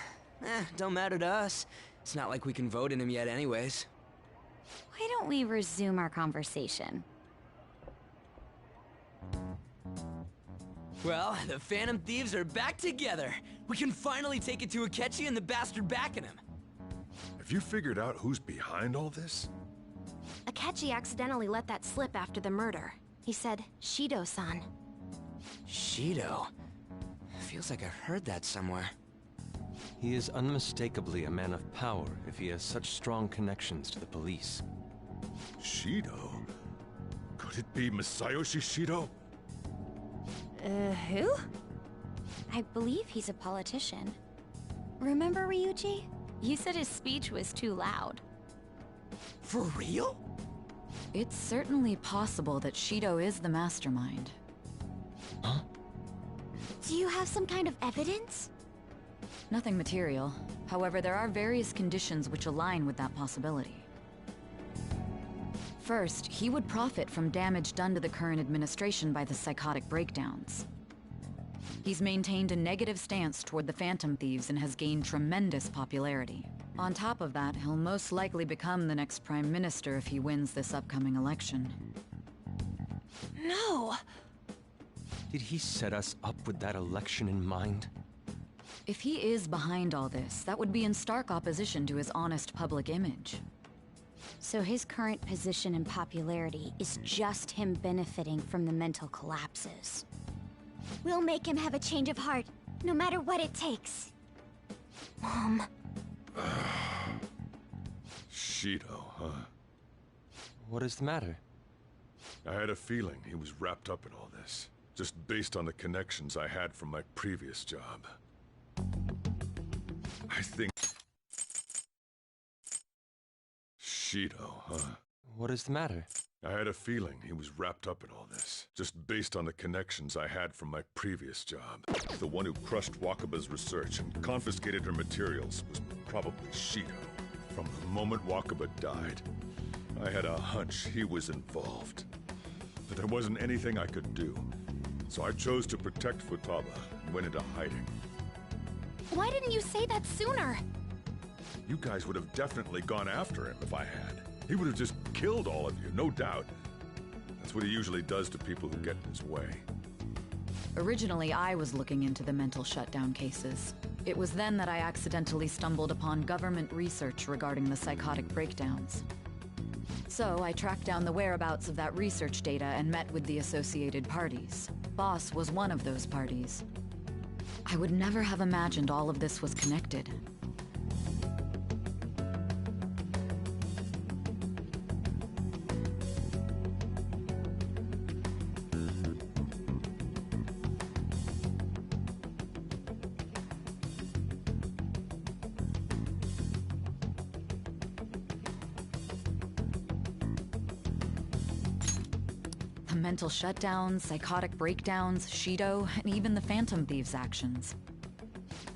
Don't matter to us. It's not like we can vote in them yet anyways. Why don't we resume our conversation? Well, the Phantom Thieves are back together. We can finally take it to Akechi and the bastard backing him. Have you figured out who's behind all this? Akechi accidentally let that slip after the murder. He said, Shido-san. Shido? Feels like I've heard that somewhere. He is unmistakably a man of power if he has such strong connections to the police. Shido? Could it be Masayoshi Shido? Who? I believe he's a politician. Remember, Ryuji? You said his speech was too loud. For real? It's certainly possible that Shido is the mastermind. Huh? Do you have some kind of evidence? Nothing material. However, there are various conditions which align with that possibility. First, he would profit from damage done to the current administration by the psychotic breakdowns. He's maintained a negative stance toward the Phantom Thieves and has gained tremendous popularity. On top of that, he'll most likely become the next Prime Minister if he wins this upcoming election. No! Did he set us up with that election in mind? If he is behind all this, that would be in stark opposition to his honest public image. So his current position and popularity is just him benefiting from the mental collapses. We'll make him have a change of heart, no matter what it takes. Mom. Shido, huh? What is the matter? I had a feeling he was wrapped up in all this, just based on the connections I had from my previous job. I think... Shido, huh? What is the matter? I had a feeling he was wrapped up in all this, just based on the connections I had from my previous job. The one who crushed Wakaba's research and confiscated her materials was probably Shido. From the moment Wakaba died, I had a hunch he was involved. But there wasn't anything I could do, so I chose to protect Futaba and went into hiding. Why didn't you say that sooner? You guys would have definitely gone after him if I had. He would have just killed all of you, no doubt. That's what he usually does to people who get in his way. Originally, I was looking into the mental shutdown cases. It was then that I accidentally stumbled upon government research regarding the psychotic breakdowns. So I tracked down the whereabouts of that research data and met with the associated parties. Boss was one of those parties. I would never have imagined all of this was connected. Mental shutdowns, psychotic breakdowns, Shido, and even the Phantom Thieves' actions.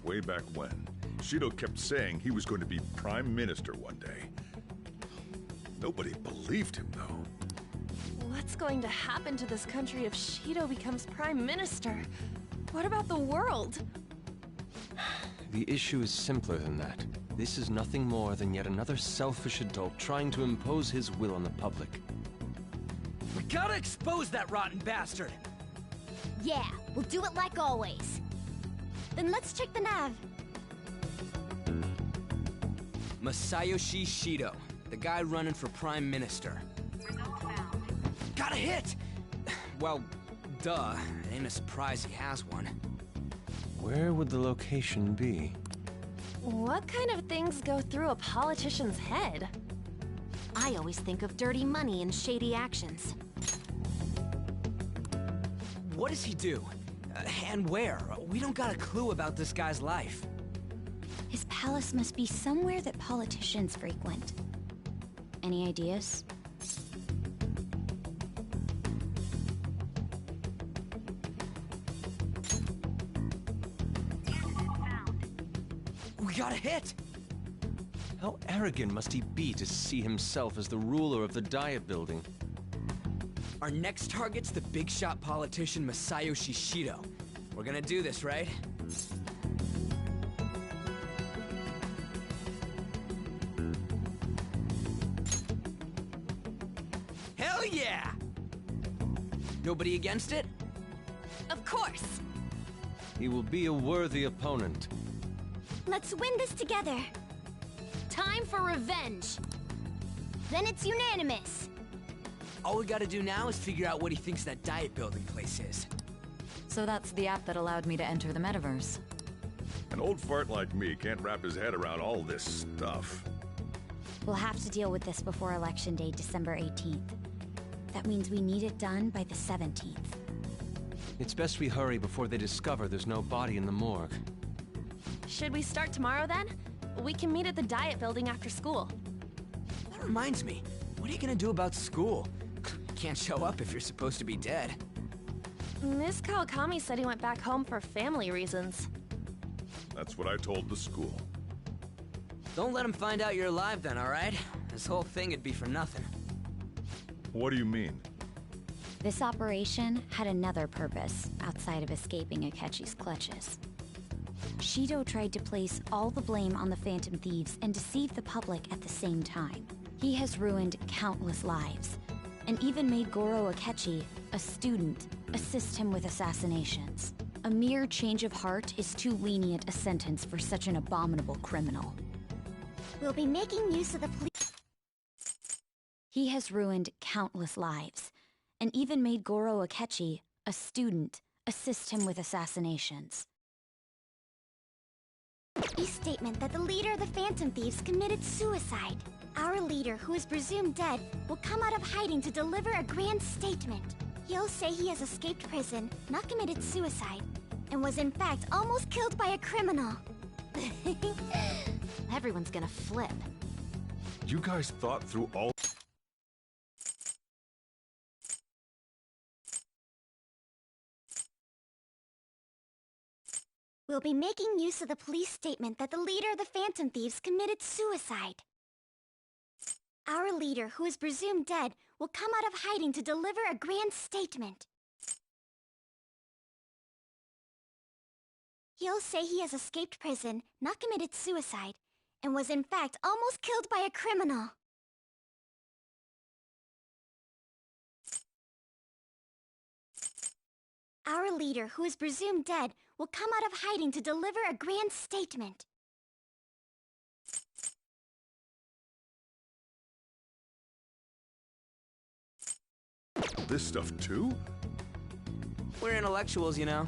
Way back when, Shido kept saying he was going to be Prime Minister one day. Nobody believed him, though. What's going to happen to this country if Shido becomes Prime Minister? What about the world? The issue is simpler than that. This is nothing more than yet another selfish adult trying to impose his will on the public. We gotta expose that rotten bastard! Yeah, we'll do it like always. Then let's check the nav. Masayoshi Shido, the guy running for Prime Minister. Got a hit! Well, duh. Ain't a surprise he has one. Where would the location be? What kind of things go through a politician's head? I always think of dirty money and shady actions. What does he do? And where? We don't got a clue about this guy's life. His palace must be somewhere that politicians frequent. Any ideas? We got a hit! How arrogant must he be to see himself as the ruler of the Diet Building? Our next target's the big shot politician Masayoshi Shido. We're gonna do this, right? Hell yeah! Nobody against it? Of course! He will be a worthy opponent. Let's win this together. Time for revenge. Then it's unanimous. All we gotta do now is figure out what he thinks that Diet Building place is. So that's the app that allowed me to enter the metaverse. An old fart like me can't wrap his head around all this stuff. We'll have to deal with this before Election Day, December 18th. That means we need it done by the 17th. It's best we hurry before they discover there's no body in the morgue. Should we start tomorrow then? We can meet at the Diet Building after school. That reminds me, what are you gonna do about school? Can't show up if you're supposed to be dead. Miss Kawakami said he went back home for family reasons. That's what I told the school. Don't let him find out you're alive then, alright? This whole thing would be for nothing. What do you mean? This operation had another purpose outside of escaping Akechi's clutches. Shido tried to place all the blame on the Phantom Thieves and deceive the public at the same time. He has ruined countless lives, and even made Goro Akechi, a student, assist him with assassinations. A mere change of heart is too lenient a sentence for such an abominable criminal. We'll be making use of the police. He has ruined countless lives, and even made Goro Akechi, a student, assist him with assassinations. Statement that the leader of the Phantom Thieves committed suicide. Our leader, who is presumed dead, will come out of hiding to deliver a grand statement. He'll say he has escaped prison, not committed suicide, and was in fact almost killed by a criminal. Everyone's gonna flip. You guys thought through all... We'll be making use of the police statement that the leader of the Phantom Thieves committed suicide. Our leader, who is presumed dead, will come out of hiding to deliver a grand statement. He'll say he has escaped prison, not committed suicide, and was in fact almost killed by a criminal. Our leader, who is presumed dead, will come out of hiding to deliver a grand statement. This stuff too? We're intellectuals, you know.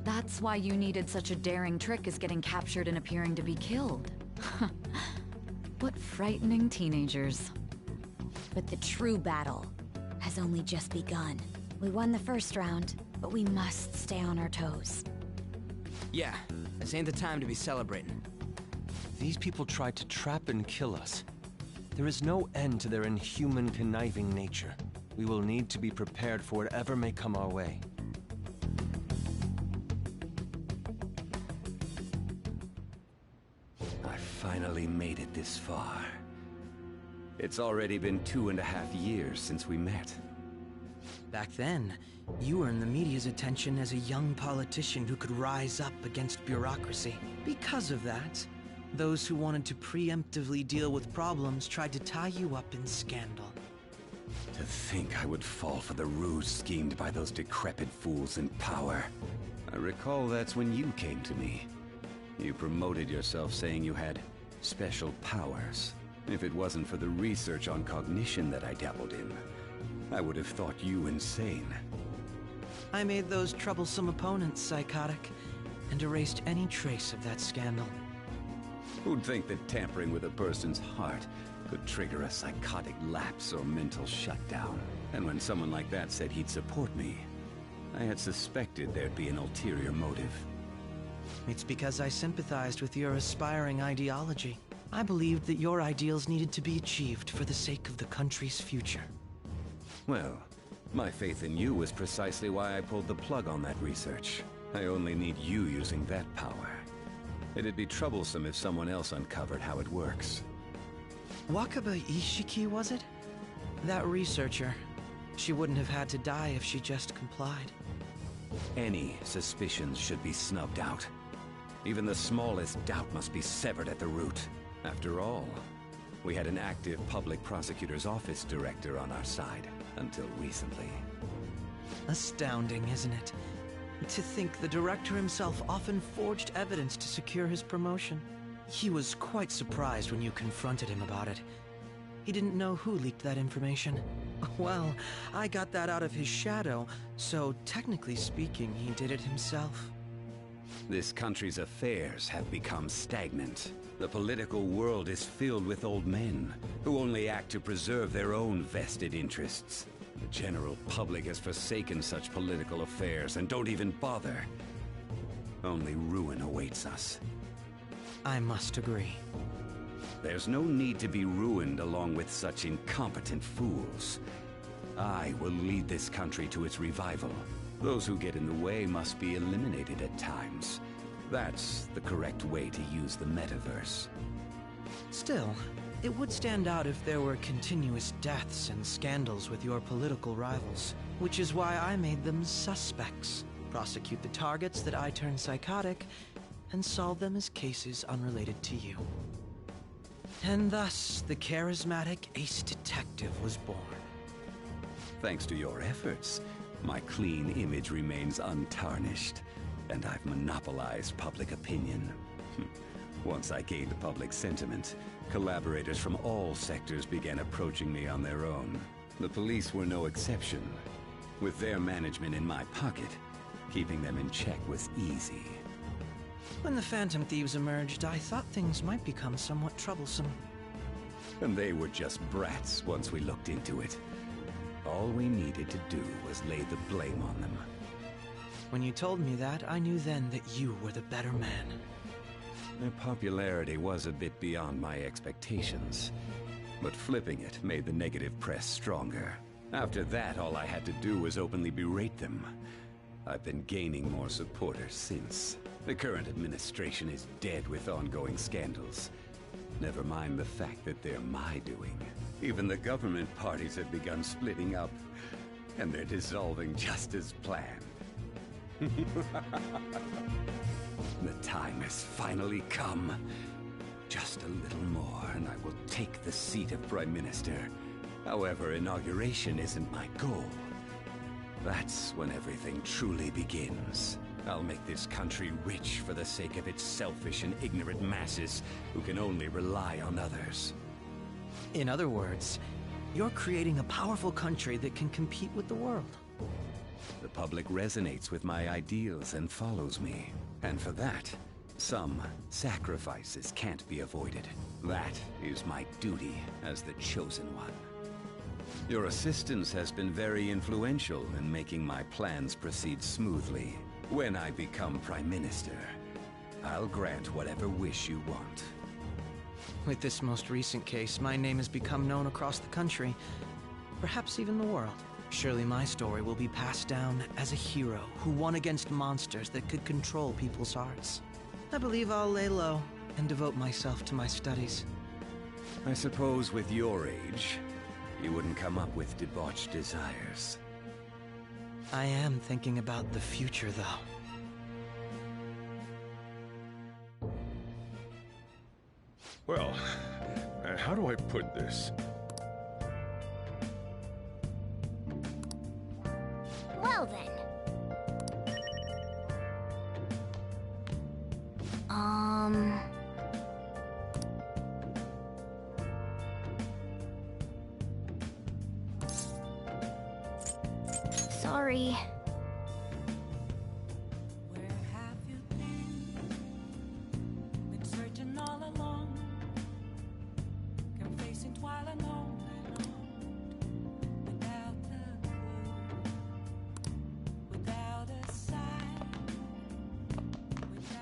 That's why you needed such a daring trick as getting captured and appearing to be killed. What frightening teenagers. But the true battle has only just begun. We won the first round, but we must stay on our toes. Yeah, this ain't the time to be celebrating. These people tried to trap and kill us. There is no end to their inhuman, conniving nature. We will need to be prepared for whatever may come our way. I finally made it this far. It's already been 2.5 years since we met. Back then, you earned the media's attention as a young politician who could rise up against bureaucracy. Because of that, those who wanted to preemptively deal with problems tried to tie you up in scandal. To think I would fall for the ruse schemed by those decrepit fools in power. I recall that's when you came to me. You promoted yourself saying you had special powers. If it wasn't for the research on cognition that I dabbled in, I would have thought you insane. I made those troublesome opponents psychotic, and erased any trace of that scandal. Who'd think that tampering with a person's heart could trigger a psychotic lapse or mental shutdown? And when someone like that said he'd support me, I had suspected there'd be an ulterior motive. It's because I sympathized with your aspiring ideology. I believed that your ideals needed to be achieved for the sake of the country's future. Well, my faith in you was precisely why I pulled the plug on that research. I only need you using that power. It'd be troublesome if someone else uncovered how it works. Wakaba Ishiki, was it? That researcher. She wouldn't have had to die if she just complied. Any suspicions should be snubbed out. Even the smallest doubt must be severed at the root. After all, we had an active public prosecutor's office director on our side, until recently. Astounding, isn't it? To think the director himself often forged evidence to secure his promotion. He was quite surprised when you confronted him about it. He didn't know who leaked that information. Well, I got that out of his shadow, so technically speaking, he did it himself. This country's affairs have become stagnant. The political world is filled with old men who only act to preserve their own vested interests. The general public has forsaken such political affairs and don't even bother. Only ruin awaits us. I must agree. There's no need to be ruined along with such incompetent fools. I will lead this country to its revival. Those who get in the way must be eliminated at times. That's the correct way to use the metaverse. Still, it would stand out if there were continuous deaths and scandals with your political rivals, which is why I made them suspects. Prosecute the targets that I turn psychotic, and solve them as cases unrelated to you. And thus, the charismatic ace detective was born. Thanks to your efforts, my clean image remains untarnished, and I've monopolized public opinion. Once I gained public sentiment, collaborators from all sectors began approaching me on their own. The police were no exception. With their management in my pocket, keeping them in check was easy. When the Phantom Thieves emerged, I thought things might become somewhat troublesome. And they were just brats once we looked into it. All we needed to do was lay the blame on them. When you told me that, I knew then that you were the better man. Their popularity was a bit beyond my expectations, but flipping it made the negative press stronger. After that, all I had to do was openly berate them. I've been gaining more supporters since. The current administration is dead with ongoing scandals. Never mind the fact that they're my doing. Even the government parties have begun splitting up, and they're dissolving just as planned. The time has finally come. Just a little more, and I will take the seat of Prime Minister. However, inauguration isn't my goal. That's when everything truly begins. I'll make this country rich for the sake of its selfish and ignorant masses who can only rely on others. In other words, you're creating a powerful country that can compete with the world. The public resonates with my ideals and follows me. And for that, some sacrifices can't be avoided. That is my duty as the Chosen One. Your assistance has been very influential in making my plans proceed smoothly. When I become Prime Minister, I'll grant whatever wish you want. With this most recent case, my name has become known across the country, perhaps even the world. Surely my story will be passed down as a hero who won against monsters that could control people's hearts. I believe I'll lay low and devote myself to my studies. I suppose with your age, you wouldn't come up with debauched desires. I am thinking about the future, though. Well, how do I put this? Well then. Sorry.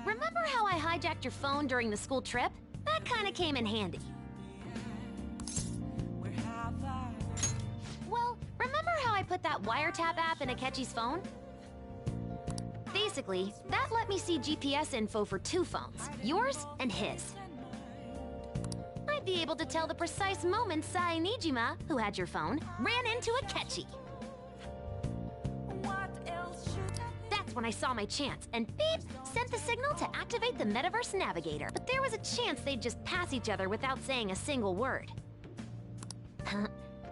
remember how I hijacked your phone during the school trip? That kinda came in handy. Well, remember how I put that wiretap app in Akechi's phone? Basically, that let me see GPS info for 2 phones, yours and his. I'd be able to tell the precise moment Sae-Nijima, who had your phone, ran into Akechi. That's when I saw my chance, and beep, sent the signal to activate the Metaverse Navigator. But there was a chance they'd just pass each other without saying a single word.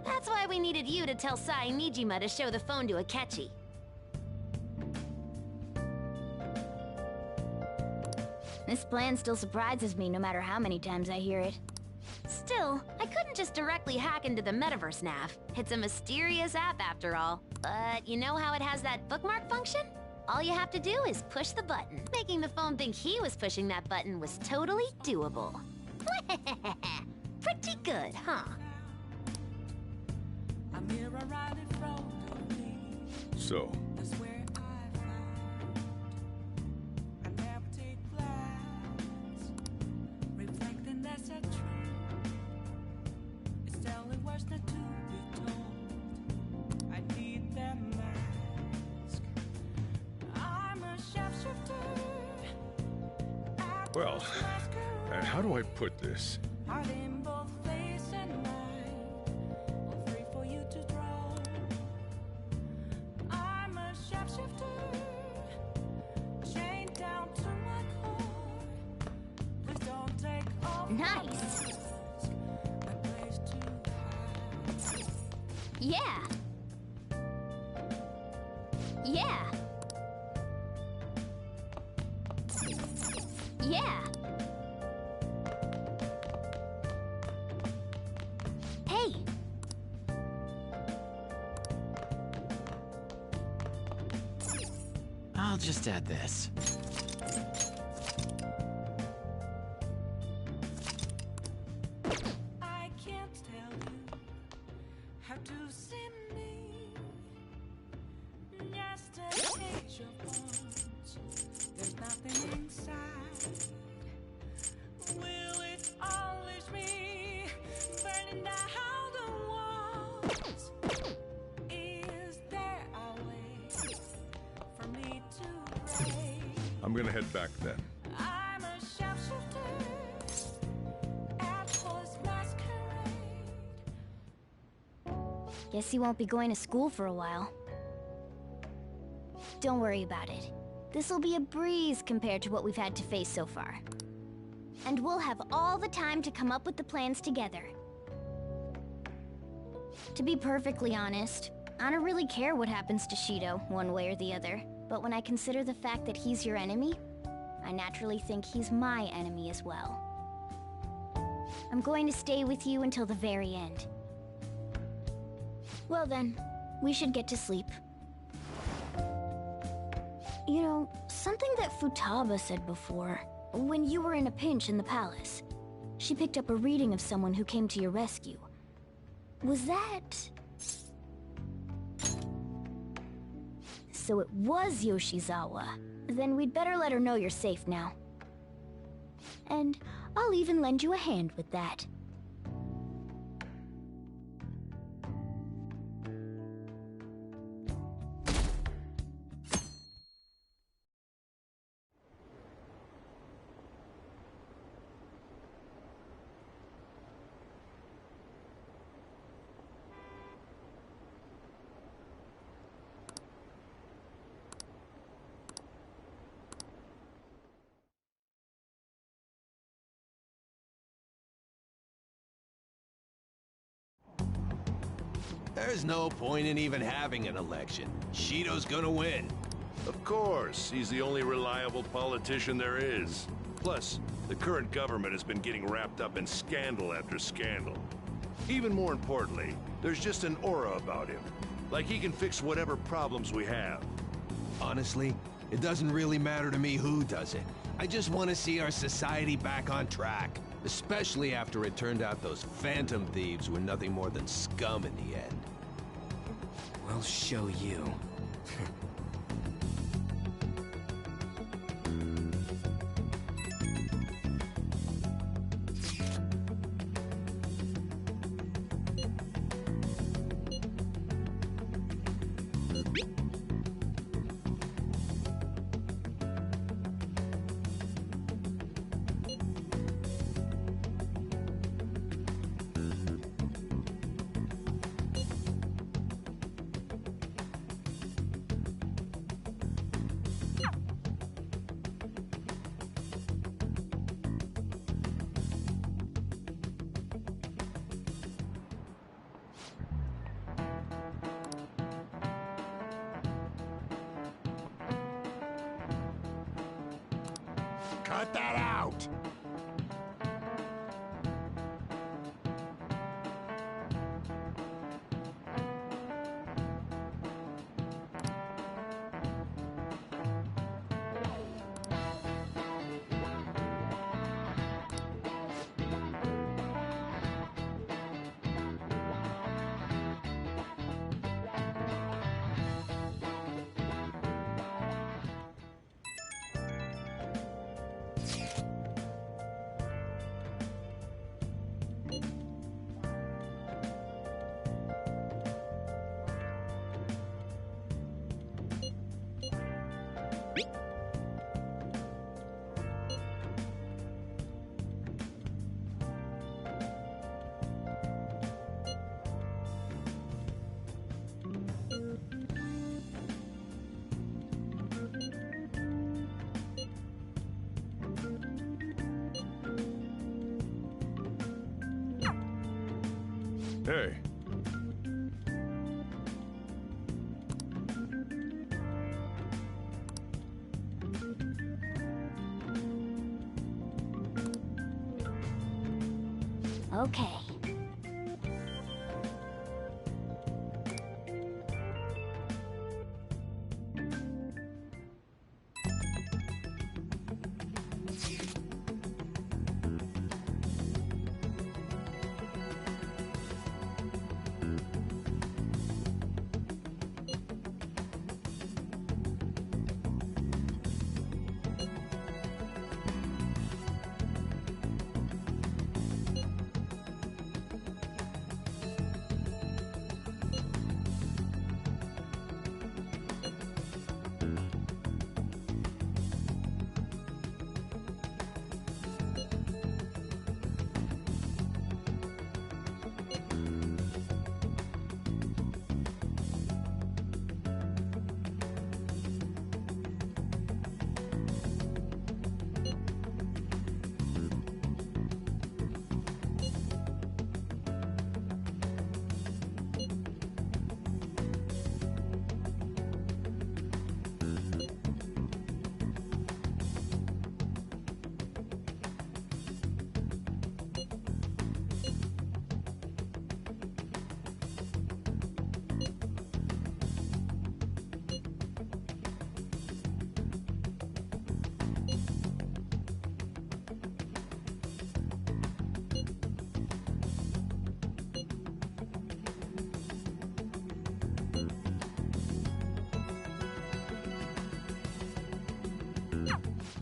That's why we needed you to tell Sae-Nijima to show the phone to Akechi. This plan still surprises me no matter how many times I hear it. Still, I couldn't just directly hack into the Metaverse Nav. It's a mysterious app after all. But you know how it has that bookmark function? All you have to do is push the button. Making the phone think he was pushing that button was totally doable. Pretty good, huh? So, well, and how do I put this? Nice! Yeah! Yeah! Yeah! Hey! I'll just add this. I can't tell you how to see me. Just a page of words. There's nothing inside. Will it unleash me, burning down the walls? Is there a way for me to break? I'm gonna head back then. I'm a shapeshifter at Horse Masquerade. Guess he won't be going to school for a while. Don't worry about it. This'll be a breeze compared to what we've had to face so far. And we'll have all the time to come up with the plans together. To be perfectly honest, I don't really care what happens to Shido, one way or the other. But when I consider the fact that he's your enemy, I naturally think he's my enemy as well. I'm going to stay with you until the very end. Well then, we should get to sleep. You know, something that Futaba said before, when you were in a pinch in the palace, she picked up a reading of someone who came to your rescue. Was that... So it was Yoshizawa. Then we'd better let her know you're safe now. And I'll even lend you a hand with that. There's no point in even having an election. Shido's gonna win. Of course, he's the only reliable politician there is. Plus, the current government has been getting wrapped up in scandal after scandal. Even more importantly, there's just an aura about him. Like he can fix whatever problems we have. Honestly, it doesn't really matter to me who does it. I just want to see our society back on track. Especially after it turned out those phantom thieves were nothing more than scum in the end. We'll show you. Cut that out! Hey. Okay.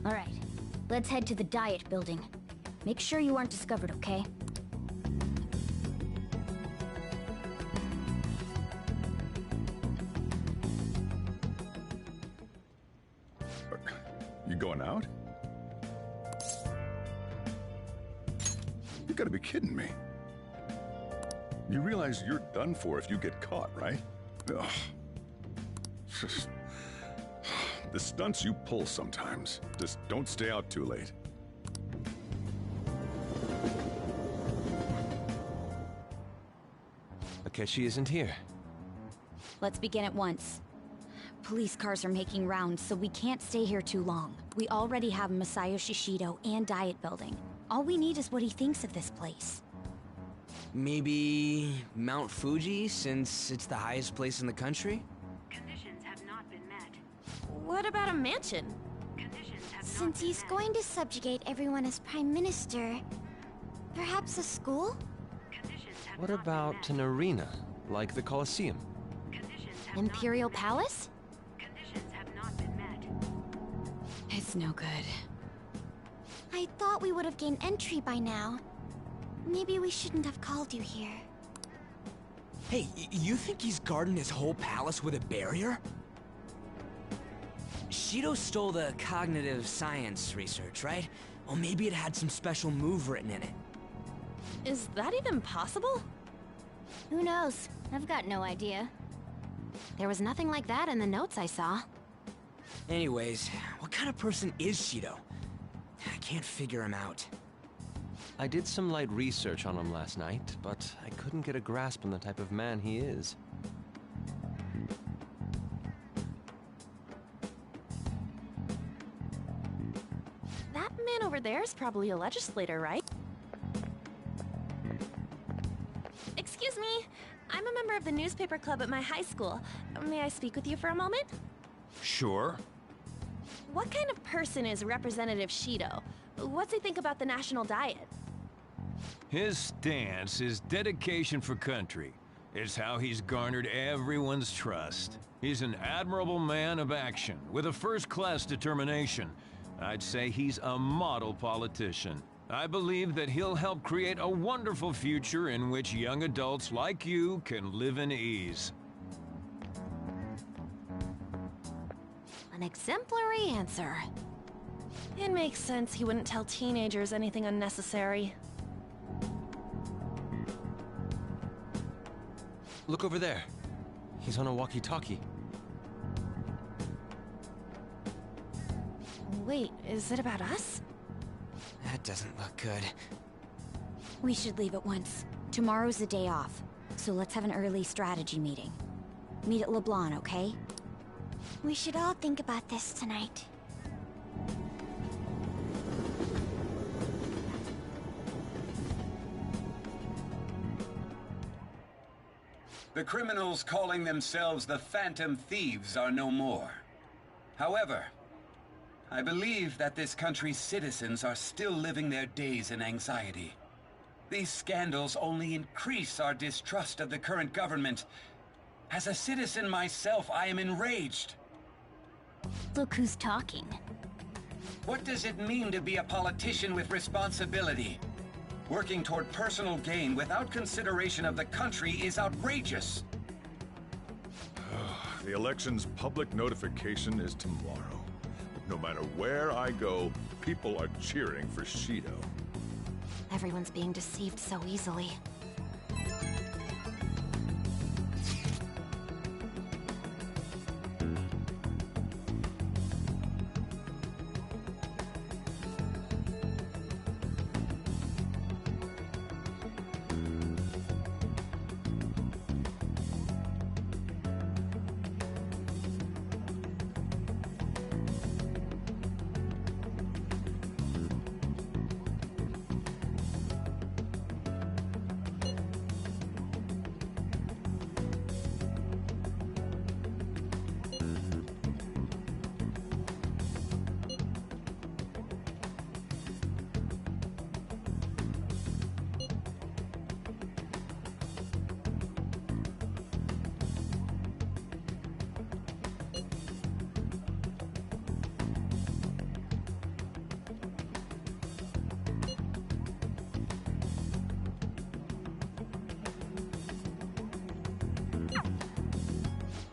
All right, let's head to the Diet Building. Make sure you aren't discovered, okay? You going out? You gotta be kidding me. You realize you're done for if you get caught, right? Ugh. The stunts you pull sometimes. Just don't stay out too late. Akechi isn't here. Let's begin at once. Police cars are making rounds, so we can't stay here too long. We already have Masayo Shishido and Diet Building. All we need is what he thinks of this place. Maybe Mount Fuji, since it's the highest place in the country? Conditions have not been met. What about a mansion? Since he's going to subjugate everyone as Prime Minister, perhaps a school? What about an arena, like the Colosseum? Imperial Palace? It's no good. I thought we would have gained entry by now. Maybe we shouldn't have called you here. Hey, you think he's guarding his whole palace with a barrier? Shido stole the cognitive science research, right? Well, maybe it had some special move written in it. Is that even possible? Who knows? I've got no idea. There was nothing like that in the notes I saw. Anyways, what kind of person is Shido? I can't figure him out. I did some light research on him last night, but I couldn't get a grasp on the type of man he is. That man over there is probably a legislator, right? Excuse me. I'm a member of the newspaper club at my high school. May I speak with you for a moment? Sure. What kind of person is Representative Shido? What's he think about the national diet? His stance is dedication for country. It's how he's garnered everyone's trust. He's an admirable man of action, with a first-class determination. I'd say he's a model politician. I believe that he'll help create a wonderful future in which young adults like you can live in ease. An exemplary answer. It makes sense he wouldn't tell teenagers anything unnecessary. Look over there. He's on a walkie-talkie. Wait, is it about us? That doesn't look good. We should leave at once. Tomorrow's the day off, so let's have an early strategy meeting. Meet at LeBlanc, okay? We should all think about this tonight. The criminals calling themselves the Phantom Thieves are no more. However, I believe that this country's citizens are still living their days in anxiety. These scandals only increase our distrust of the current government. As a citizen myself, I am enraged. Look who's talking. What does it mean to be a politician with responsibility? Working toward personal gain without consideration of the country is outrageous. The election's public notification is tomorrow. No matter where I go, people are cheering for Shido. Everyone's being deceived so easily.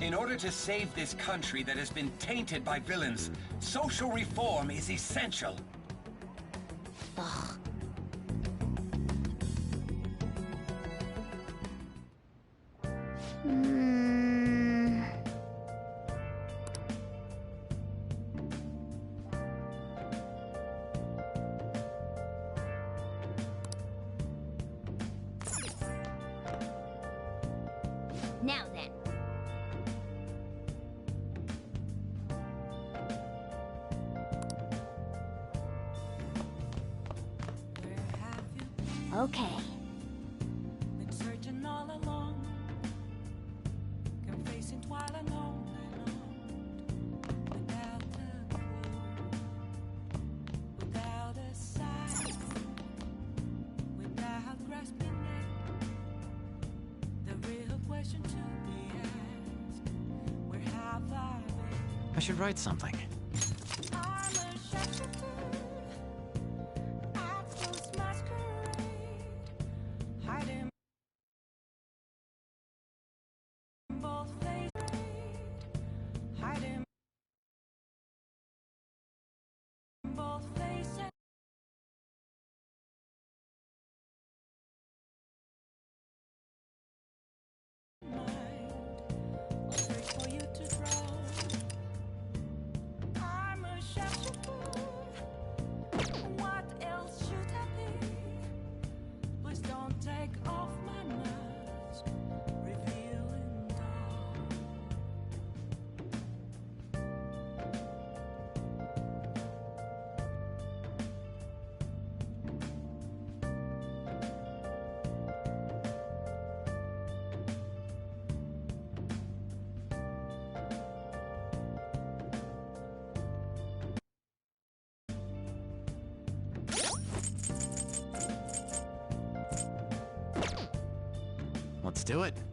In order to save this country that has been tainted by villains, social reform is essential. Ugh. Now then. Okay. Been searching all along, confessing twilight long and without a clue, without a sign, without grasping it. The real question to be asked: where have I been? I should write something. Let's do it.